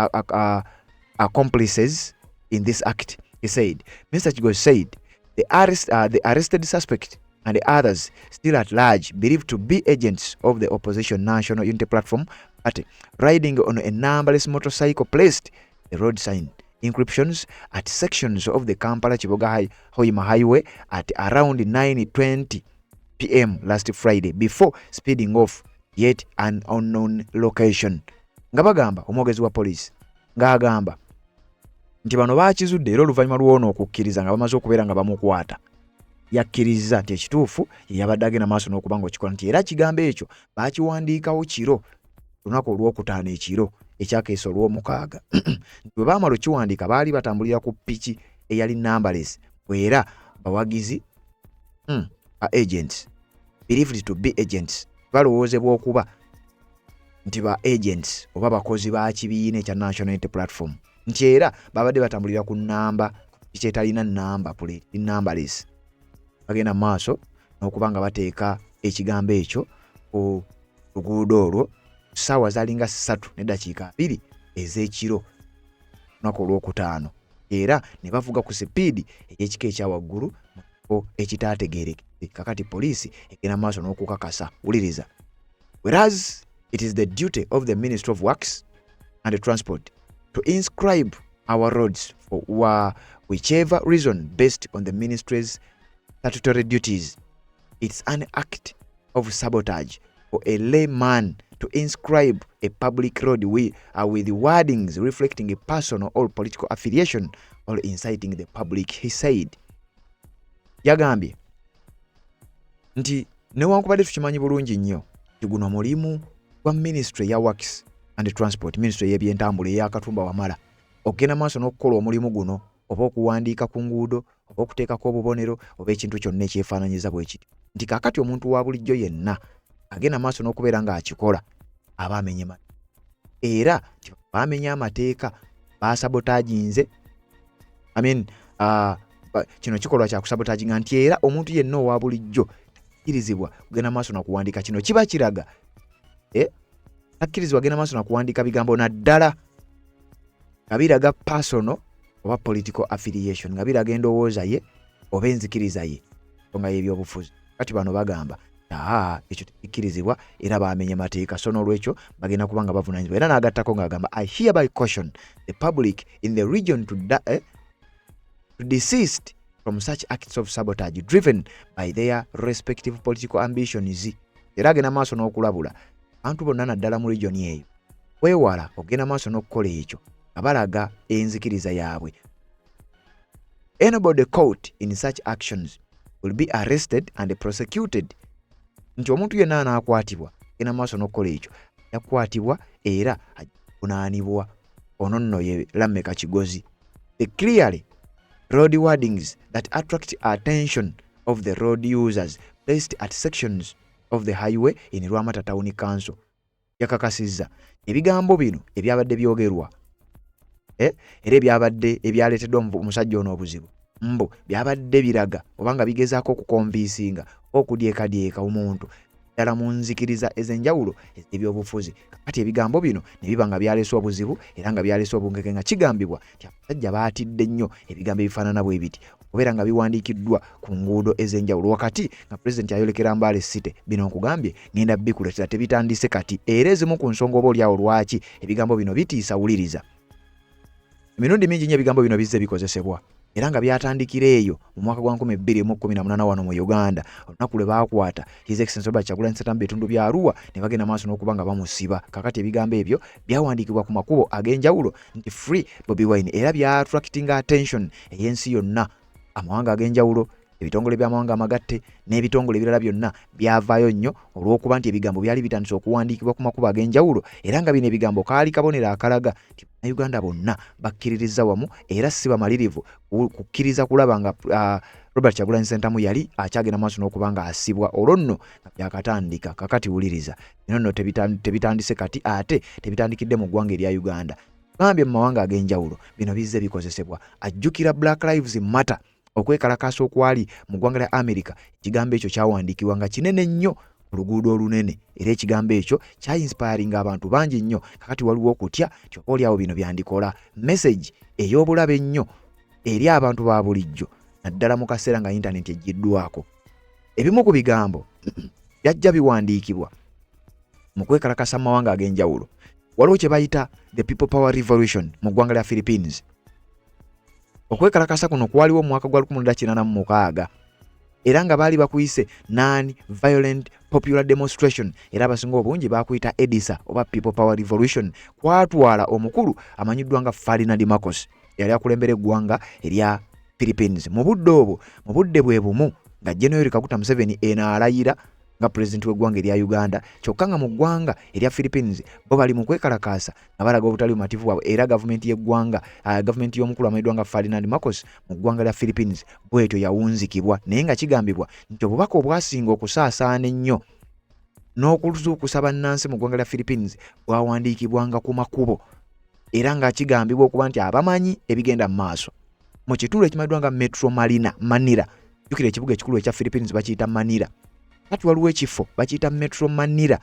accomplices in this act, he said. Mr. Kigozi said the arrested suspect and the others still at large believed to be agents of the opposition National Unity Platform Party, riding on a numberless motorcycle placed the road sign inscriptions at sections of the Kampala Kiboga Hoima Highway at around 9:20 p.m. last Friday before speeding off yet an unknown location. Nga bagamba omwogezi wa police nga agamba nti bano baakizudde era oluvannyuma lw'ono okukkiriza nga bamaze okubeera nga bamukwata yakkiriza nti ekituufu yabadde agenda maaso n'okubanga okikola nti era kigambo ekyo baakiwandiikawo kiro lunaku olw'okutaano ekiro ekyakeesa olw'omukaaga nti bwe baamala okiwandiika baali batambulira ku ppiki eyali numberless era bawagizi agents believed to be agents balowoozebwa okuba nti ba agents oba bakozi ba kibiina ekya National Unity Platform nti era babadde batambulira ku namba ekyetalina namba plate numberless. Bagenda maaso n'okuba nga bateeka ekigambo ekyo ku luguudo olwo ssaawa zaalinga 3:2 ez'ekiro lunaku olw'okutaano era ne bavuga ku sipiidi ey'ekika ekya waggulu ekitaategeerekese. Kakati poliisi egenda maaso n'okukakasa. Wuliriza. Whereas it is the duty of the Ministry of Works and Transport to inscribe our roads for whichever reason based on the ministry's statutory duties, it's an act of sabotage for a layman to inscribe a public road with wordings reflecting a personal or political affiliation or inciting the public, he said. Yagambye nti newankubadde tukimanyi bulungi nnyo nti guno mulimu gwa Ministry ya Works and Transport, Ministry y'ebyentambula ey'akatumba wamala okugenda maaso n'okukola omulimu guno oba okuwandiika ku nguudo oba okuteekako obubonero oba ekintu kyonna ekyefaananyiza bwe kiti nti kaakati omuntu wa bulijjo yenna agenda maaso n'okubeera ng'akikola aba amenye era baamenya amateeka basabotaginze kino kikolwa kya kusabotaginga nti era omuntu yenna owa bulijjo takkirizibwa kugenda maaso n'okuwandiika kino kiba kiraga takkirizibwa kugenda maaso n'okuwandiika bigambo naddala nga biraga personal oba political affiliation nga biraga endowooza ye oba enzikiriza ye nga y'ebyobufuzi kati bano bagamba ekyo tekikkirizibwa era baamenye mateeka so n'olwekyo bagenda kubanga bavunaanyizibwa era n'agattako ng'agamba I hereby caution the public in the region to desist from such acts of sabotage driven by their respective political ambitions. Era agenda maaso n'okulabula abantu bonna naddala mu region eyo weewala okugenda maaso n'okukola ekyo nga balaga enzikiriza yaabwe. Anybody caught in such actions will be arrested and prosecuted. Nti omuntu yenna anaakwatibwa agenda maaso n'okukola ekyo yakwatibwa era avunaanibwa. Ono nno ye Lammeka Kigozi. The clearly road wordings that attract attention of the road users placed at sections of the highway in Rwamata Town Council yakakasizza ebigambo bino ebyabadde byogerwa era ebyabadde ebyaleeteddwa omusajja ono obuzibu byabadde biraga obanga bigezaako okukonvinsinga okudyekadyeka omuntu ddala mu nzikiriza ez'enjawulo ez'ebyobufuzi. Kati ebigambo bino ne biba nga byaleese obuzibu era nga byaleese obungeke nga kigambibwa nti abasajja baatidde nnyo ebigambo ebifaanana bwe biti okubeera nga biwandiikiddwa ku nguudo ez'enjawulo wakati nga pulezidenti ayolekera Mbale City. Bino nkugambye ngenda bikuletera tebitandise kati era ezimu ku nsonga oba olyawo lwaki ebigambo bino bitiisa wuliriza. Emirundi mingi nnyo ebigambo bino bizze bikozesebwa era nga byatandikira eyo mu mwaka gwa 2018 wano mu Uganda olunaku lwe baakwata His Excellency Robert Kyagulanyi Ssentamu bitundu bya Arua ne bagenda maaso n'okuba nga bamusiba. Kakati ebigambo ebyo byawandiikibwa ku makubo ag'enjawulo nti free Bobi Wine era bya attracting attention ey'ensi yonna. Amawanga ag'enjawulo ebitongole by'amawanga amagatte n'ebitongole ebirala byonna byavaayo nnyo olw'okuba nti ebigambo byali bitandise okuwandiikibwa ku makubo ag'enjawulo era nga bino ebigambo kaali kabonero akalaga nti Uganda bonna bakkiririza wamu era si bamalirivu kukkiriza kulaba nga Robert Kyagulanyi Ssentamu yali akyagenda maaso n'okuba nga asibwa olwo nno nga byakatandika. Kakati wuliriza bino nno tebitandise kati ate tebitandikidde mu ggwanga erya Uganda. Gambye mu mawanga ag'enjawulo bino bizze bikozesebwa. Ajjukira Black Lives Matter okwekalakaasa okwali mu ggwanga lya America. Ekigambo ekyo kyawandiikibwa nga kinene nnyo ku luguudo olunene era ekigambo ekyo kya-inspiringa abantu bangi nnyo. Kakati waliwo okutya nti olyawo bino byandikola message ey'obulabe nnyo eri abantu ba bulijjo naddala mu kaseera nga internet eggiddwako. Ebimu ku bigambo byajja biwandiikibwa mu kwekalakasa mu mawanga ag'enjawulo. Waliwo kye bayita the People Power Revolution mu ggwanga lya Philippines. Okwekalakasa kuno kwaliwo mu mwaka gwa 1986 era nga baali bakuyise non-violent popular demonstration era abasinga obungi bakuyita EDISA oba People Power Revolution. Kwatwala omukulu amanyiddwa nga Ferdinand Marcos yali akulembera eggwanga erya Philippines. Mu budde obwo mu budde bwe bumu nga General Kaguta Museveni enaalayira nga president w'eggwanga erya Uganda kyokka nga mu ggwanga erya Philippines bo bali mu kwekalakaasa nga balaga obutali bumativu bwabwe era gavumenti y'eggwanga gavumenti y'omukulu amanyiddwa nga Ferdinand Marcos mu ggwanga lya Philippines bwetyo yawunzikibwa naye nga kigambibwa nti obubaka obwasinga okusaasaana ennyo n'okuzuukusa bannansi mu ggwanga lya Philippines bwawandiikibwanga ku makubo era nga kigambibwa okuba nti abamanyi ebigenda mu maaso mu kitundu ekimanyiddwa nga Metro Manila. Jjukira ekibuga ekikulu ekya Philippines bakiyita Manila. Kati waliwo ekifo bakiyita Metro Manila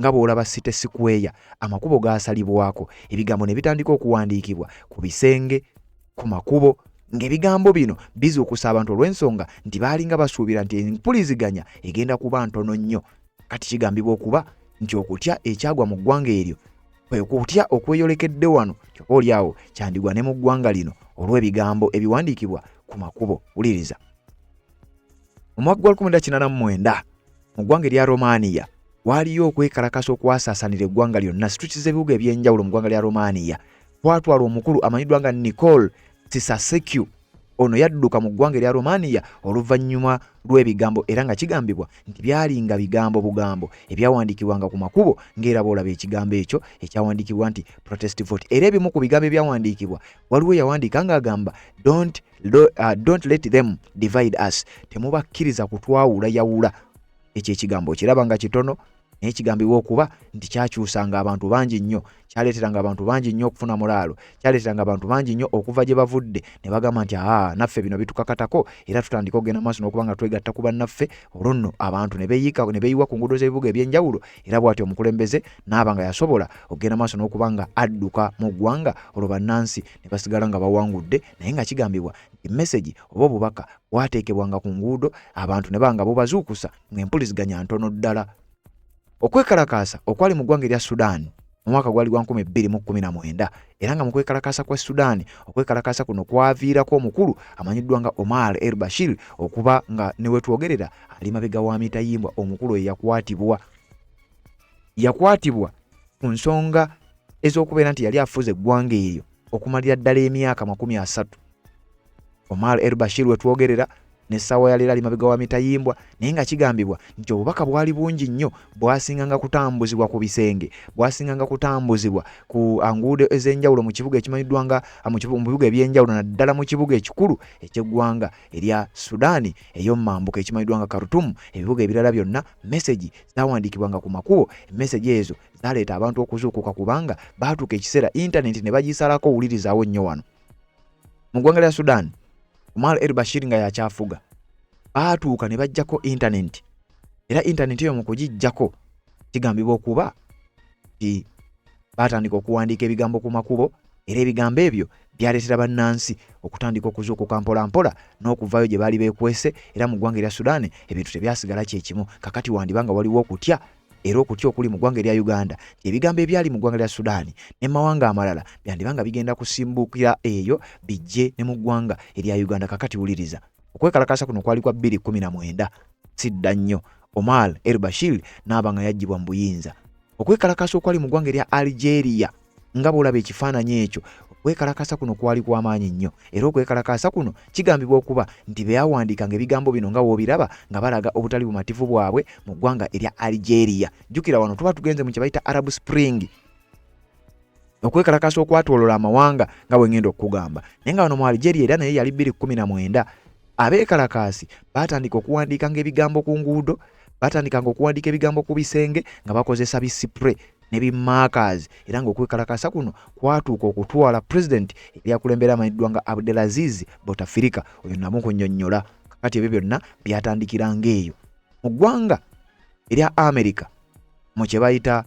nga bw'olaba City Square amakubo gaasalibwako ebigambo ne bitandika okuwandiikibwa ku bisenge ku makubo ng'ebigambo bino bizuukusa abantu olw'ensonga nti baalinga basuubira nti empuliziganya egenda kuba ntono nnyo. Kati kigambibwa okuba nti okutya ekyagwa mu ggwanga eryo kwe kutya okweyolekedde wano kyokka olyawo kyandigwa ne mu ggwanga lino olw'ebigambo ebiwandiikibwa ku makubo. Wuliriza mu mwaka gwa 1989 mu ggwanga erya Romania waliyo okwekalakasa okwasaasanira eggwanga lyonna streets z'ebibuga eby'enjawulo mu ggwanga lya Romania. Kwatwala omukulu amanyiddwa nga Nicole Ceausescu ono yadduka mu ggwanga erya Romania oluvannyuma lw'ebigambo era nga kigambibwa nti byalinga bigambo bugambo ebyawandiikibwanga ku makubo ng'era boolaba ekigambo ekyo ekyawandiikibwa nti protest vote. Era ebimu ku bigambo ebyawandiikibwa waliwo yawandiika ng'agamba don't let them divide us, temubakkiriza kutwawula yawula. Ekyo ekigambo kiraba nga kitono naye ekigambibwa okuba nti kyakyusanga abantu bangi nnyo, kyaleeteranga abantu bangi nnyo okufuna mulaalo, kyaleeteranga abantu bangi nnyo okuva gye bavudde ne bagamba nti naffe bino bitukakatako era tutandika okugenda maaso n'okuba nga twegatta ku bannaffe. Olwo nno abantu ne beeyiwa ku nguudo z'ebibuga ebyenjawulo era bw'atyo omukulembeze n'aba nga yasobola okugenda maaso n'okuba nga adduka mu ggwanga. Olwo bannansi ne basigala nga bawangudde naye nga kigambibwa nti message oba obubaka bwateekebwanga ku nguudo, abantu ne banga bubazuukusa ng'empuliziganya ntono ddala. Okwekalakaasa okwali mu ggwanga erya Sudan mu mwaka gwali gwa 2019 era nga mu kwekalakaasa kwa Sudan okwekalakaasa kuno kwaviirako omukulu amanyiddwa nga Omar el-Bashir okuba nga ne wetwogerera ali mabega wa mitayimbwa. Omukulu oyo yakwatibwa ku nsonga ez'okubeera nti yali afuze eggwanga eryo okumalira ddala emyaka 30. Omar el-Bashir wetwogerera n'essaawa yali ali mabega wa mitayimbwa naye nga kigambibwa nti obubaka bwali bungi nnyo, bwasinganga kutambuzibwa ku bisenge, bwasinganga kutambuzibwa ku nguudo ez'enjawulo mu kibuga ekimanyiddwa nga mu bibuga ebyenjawulo naddala mu kibuga ekikulu eky'eggwanga erya Sudaani ey'omumambuka ekimanyiddwa nga Khartoum. Ebibuga ebirala byonna message zaawandiikibwanga ku makubo. Message ezo zaaleeta abantu okuzuukuka kubanga baatuuka ekiseera internet ne bagisalako owulirizaawo nnyo wano mu ggwanga lya Sudan. Omar el-Bashir nga yakyafuga baatuuka ne bajjako internet era internet eyo mu kugijjako kigambibwa okuba nti baatandika okuwandiika ebigambo ku makubo era ebigambo ebyo byaleetera bannansi okutandika okuzuukuka mpola mpola n'okuvaayo gye baali beekwese. Era mu ggwanga erya Sudan ebintu tebyasigala kyekimu. Kakati wandibanga waliwo okutya era okutya okuli mu ggwanga erya Uganda nti ebigambo ebyali mu ggwanga lya Sudan ne mawanga amalala byandibanga bigenda kusimbukira eyo bijje ne mu ggwanga erya Uganda. Kakati wuliriza okwekalakaasa kuno kwali kwa 2019 sidda nnyo. Omar el-Bashir n'aba nga yaggyibwa mu buyinza. Okwekalakaasa okwali mu ggwanga erya Algeria nga bw'olaba ekifaananyi ekyo, okwekalakaasa kuno kwali kw'amaanyi nnyo era okwekalakaasa kuno kigambibwa okuba nti beyawandiikanga ebigambo bino nga woobiraba nga balaga obutali bumativu bwabwe mu ggwanga erya Algeria. Jjukira wano tuba tugenze mu kye bayita Arab Spring, okwekalakaasa okwatolola amawanga nga bwe ngenda okugamba. Naye nga wano mu Algeria era naye yali 2019 abeekalakaasi baatandika okuwandiikanga ebigambo ku nguudo, baatandikanga okuwandiika ebigambo ku bisenge nga bakozesa bisipure ne bimaakers era ng'okwekalakaasa kuno kwatuuka okutwala president ebyakulembera amanyiddwa nga Abdelaziz Bouteflika. Oyo namukunnyonnyola. Kakati ebyo byonna byatandikiranga eyo mu ggwanga erya America mu kye bayita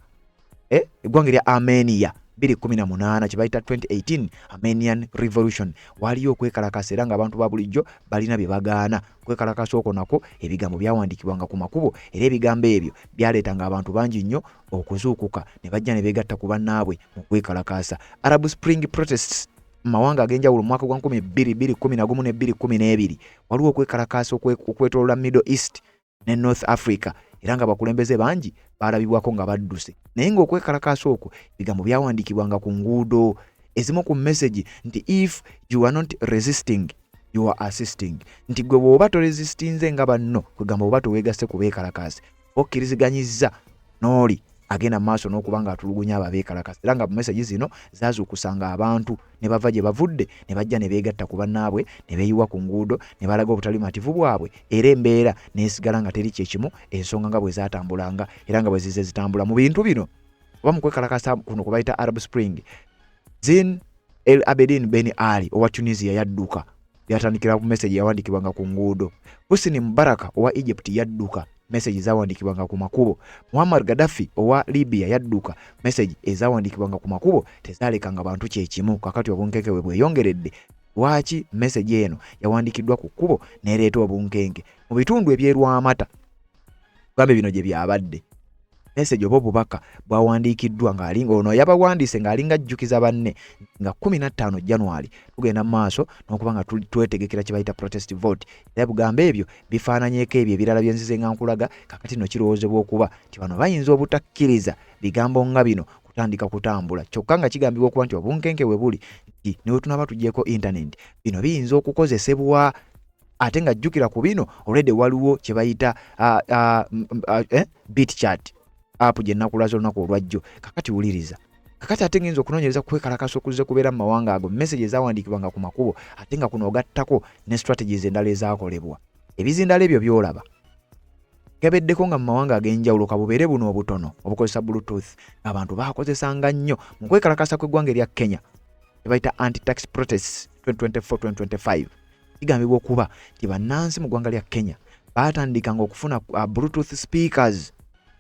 eggwanga erya Armenia 2018 kye bayita 2018 Armenian Revolution. Waliyo okwekalakaasa era ng'abantu ba bulijjo balina bye bagaana. Okwekalakaasa okwo nako ebigambo byawandiikibwanga ku makubo era ebigambo ebyo byaleetanga abantu bangi nnyo okuzuukuka ne bajja ne beegatta ku bannaabwe mu kwekalakaasa. Arab Spring protests mu mawanga ag'enjawulo mu mwaka gwa 2011 ne 2012 waliwo okwekalakaasa okwetoolola Middle East ne North Africa era nga bakulembeze bangi balabibwako nga badduse. Naye ng'okwekalakaasa okwo ebigambo byawandiikibwanga ku nguudo. Ezimu ku message nti if you are not resisting you are assisting, nti gwe bw'oba toresistinze nga banno kwegamba oba toweegasse ku beekalakaasi okkiriziganyizza n'oli agenda mu maaso n'okuba nga atulugunya abo abeekalakaasi. Era nga mu message zino zaazuukusanga abantu ne bava gye bavudde ne bajja ne beegatta ku bannaabwe ne beeyiwa ku nguudo ne balaga obutali mativu bwabwe era embeera neesigala nga teri kyekimu ensonga nga bwe zaatambulanga era nga bwe zize zitambula mu bintu bino oba mu kwekalakaasa kuno kwe bayita Arab Spring. Zine El Abidine Ben Ali owa Tunisia yadduka, byatandikira ku message yawandiikibwanga ku nguudo. Hosni Mubarak owa Egypt yadduka, message zawandiikibwanga ku makubo. Muammar Gaddafi owa Libya yadduka, message ezawandiikibwanga ku makubo tezaalekanga bantu kyekimu. Kakati obunkenke bwe bweyongeredde, lwaki message eno yawandiikiddwa ku kkubo neereeta obunkenke mu bitundu ebyerwamata? Gambe bino gye byabadde message oba obubaka bwawandiikiddwa ng'alinga ono yabawandiise ng'alinga ajjukiza banne nga 15 January tugenda mu maaso n'okuba nga twetegekera kye bayita protest vote. Era bugambo ebyo bifaananyeeko ebyo ebirala bye nzize nga nkulaga. Kakati no kirowoozebwa okuba nti bano bayinza obutakkiriza bigambo nga bino kutandika kutambula kyokka nga kigambibwa okuba nti obunkenke we buli nti ne tunaba tugyeko internet bino biyinza okukozesebwa ate nga jjukira ku bino already waliwo kye bayita BitChat app gye nakulaza olunaku olwajjo kakati wuliriza kakati ate ng'inza okunoonyereza kwekalakasa okuzze kubeera mu mawanga ago message ezawandiikibwanga ku makubo ate nga kuno ogattako ne strategies endala ezaakolebwa ebizindala ebyo byolaba kebeddeko nga mu mawanga ag'enjawulo kabubeere buno obutono obukozesa bluetooth abantu baakozesanga nnyo mu kwekalakasa kw'eggwanga erya Kenya ebayita anti-tax protests 2024-2025 kigambibwa okuba nti bannansi mu ggwanga lya Kenya baatandikanga okufuna bluetooth speakers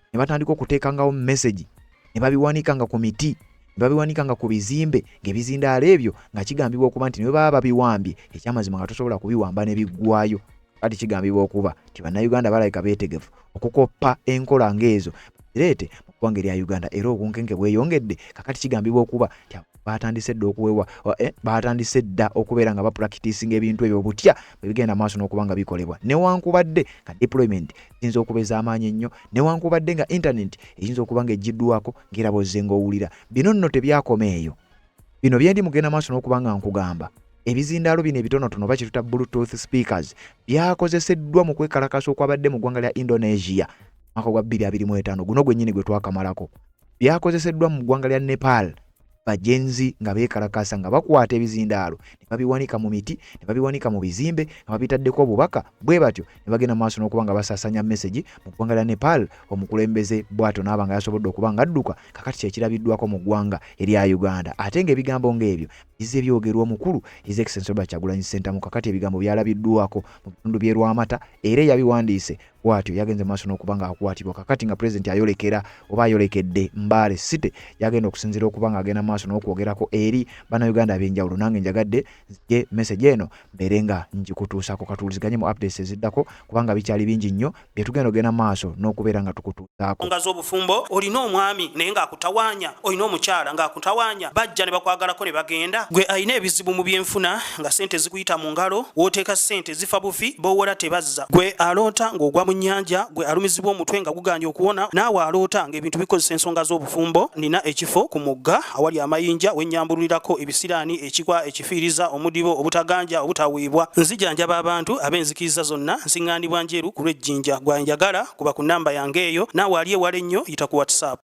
ne batandika okuteekangawo message ne babiwanikanga ku miti ne babiwanikanga ku bizimbe ng'ebizindaala ebyo nga kigambibwa okuba nti ne baba babiwambye ekyamazima nga tosobola kubiwamba ne biggwayo kati kigambibwa okuba nti bannayuganda balabika beetegefu okukoppa enkola ng'ezo zireete mu ggwanga erya Uganda era obunkenke bweyongedde kakati kigambibwa okuba nti batandise dda okuwewa batandise dda okubeera nga bapracticinga ebintu ebyo butya bwe bigenda maaso n'okuba nga bikolebwa newankubadde nga deployment eyinza okuba ez'amaanyi ennyo newankubadde nga internet eyinza okuba nga ejjiddwako ng'era bw'ozze ng'owulira bino nno tebyakoma eyo bino byendi mugenda maaso n'okuba nga nkugamba ebizindaalo bino ebitonotono bakituta bluetooth speakers byakozeseddwa mu kwekalakasa okwabadde mu ggwanga lya Indonesia mwaka gwa 2025 guno gwennyini gwe twakamalako byakozeseddwa mu ggwanga lya Nepal bajenzi nga beekalakasa nga bakwata ebizindaalo ne babiwanika mu miti ne babiwanika mu bizimbe nga babitaddeko obubaka bwe batyo ne bagenda maaso n'okuba nga basaasanya message mu ggwanga lya Nepal omukulembeze bw'atyo n'aba nga yasobodde okuba nga adduka kakati kyekirabiddwako mu ggwanga erya Uganda ate ng'ebigambo ng'ebyo bizze byogerwa omukulu His Excellency Robert Kyagulanyi Ssentamu kakati ebigambo byalabiddwako mu bitundu by'e Lwamata era yabiwandiise bw'atyo yagenze maaso n'okuba nga akwatibwa kakati nga President ayolekera oba ayolekedde Mbale City yagenda okusinziira okuba nga agenda maaso n'okwogerako eri bannayuganda ab'enjawulo nange njagadde nzije message eno mbeere nga njikutuusako katuuliziganye mu updates eziddako kubanga bikyali bingi nnyo bye tugenda ogenda maaso n'okubeera nga tukutuusaako nga z'obufumbo olina omwami naye ng'akutawaanya olina omukyala ng'akutawaanya bajja ne bakwagalako ne bagenda gwe alina ebizibu mu byenfuna nga sente zikuyita mu ngalo wooteeka sente zifa bufi b'owola tebazza gwe aloota ng'ogwa mu nnyanja gwe alumizibwa omutwe nga guganye okuwona naawe aloota ng'ebintu bikozesa ensonga z'obufumbo nina ekifo ku mugga awali amayinja wennyambulirako ebisiraani ekikwa ekifiiriza omudibo obutaganja obutaweebwa nzijanjaba abantu ab'enzikiriza zonna nsiŋŋaanibwa njeru ku lw'ejjinja gwanjagala kuba ku nnamba yange eyo naawe ali ewala ennyo yita ku WhatsApp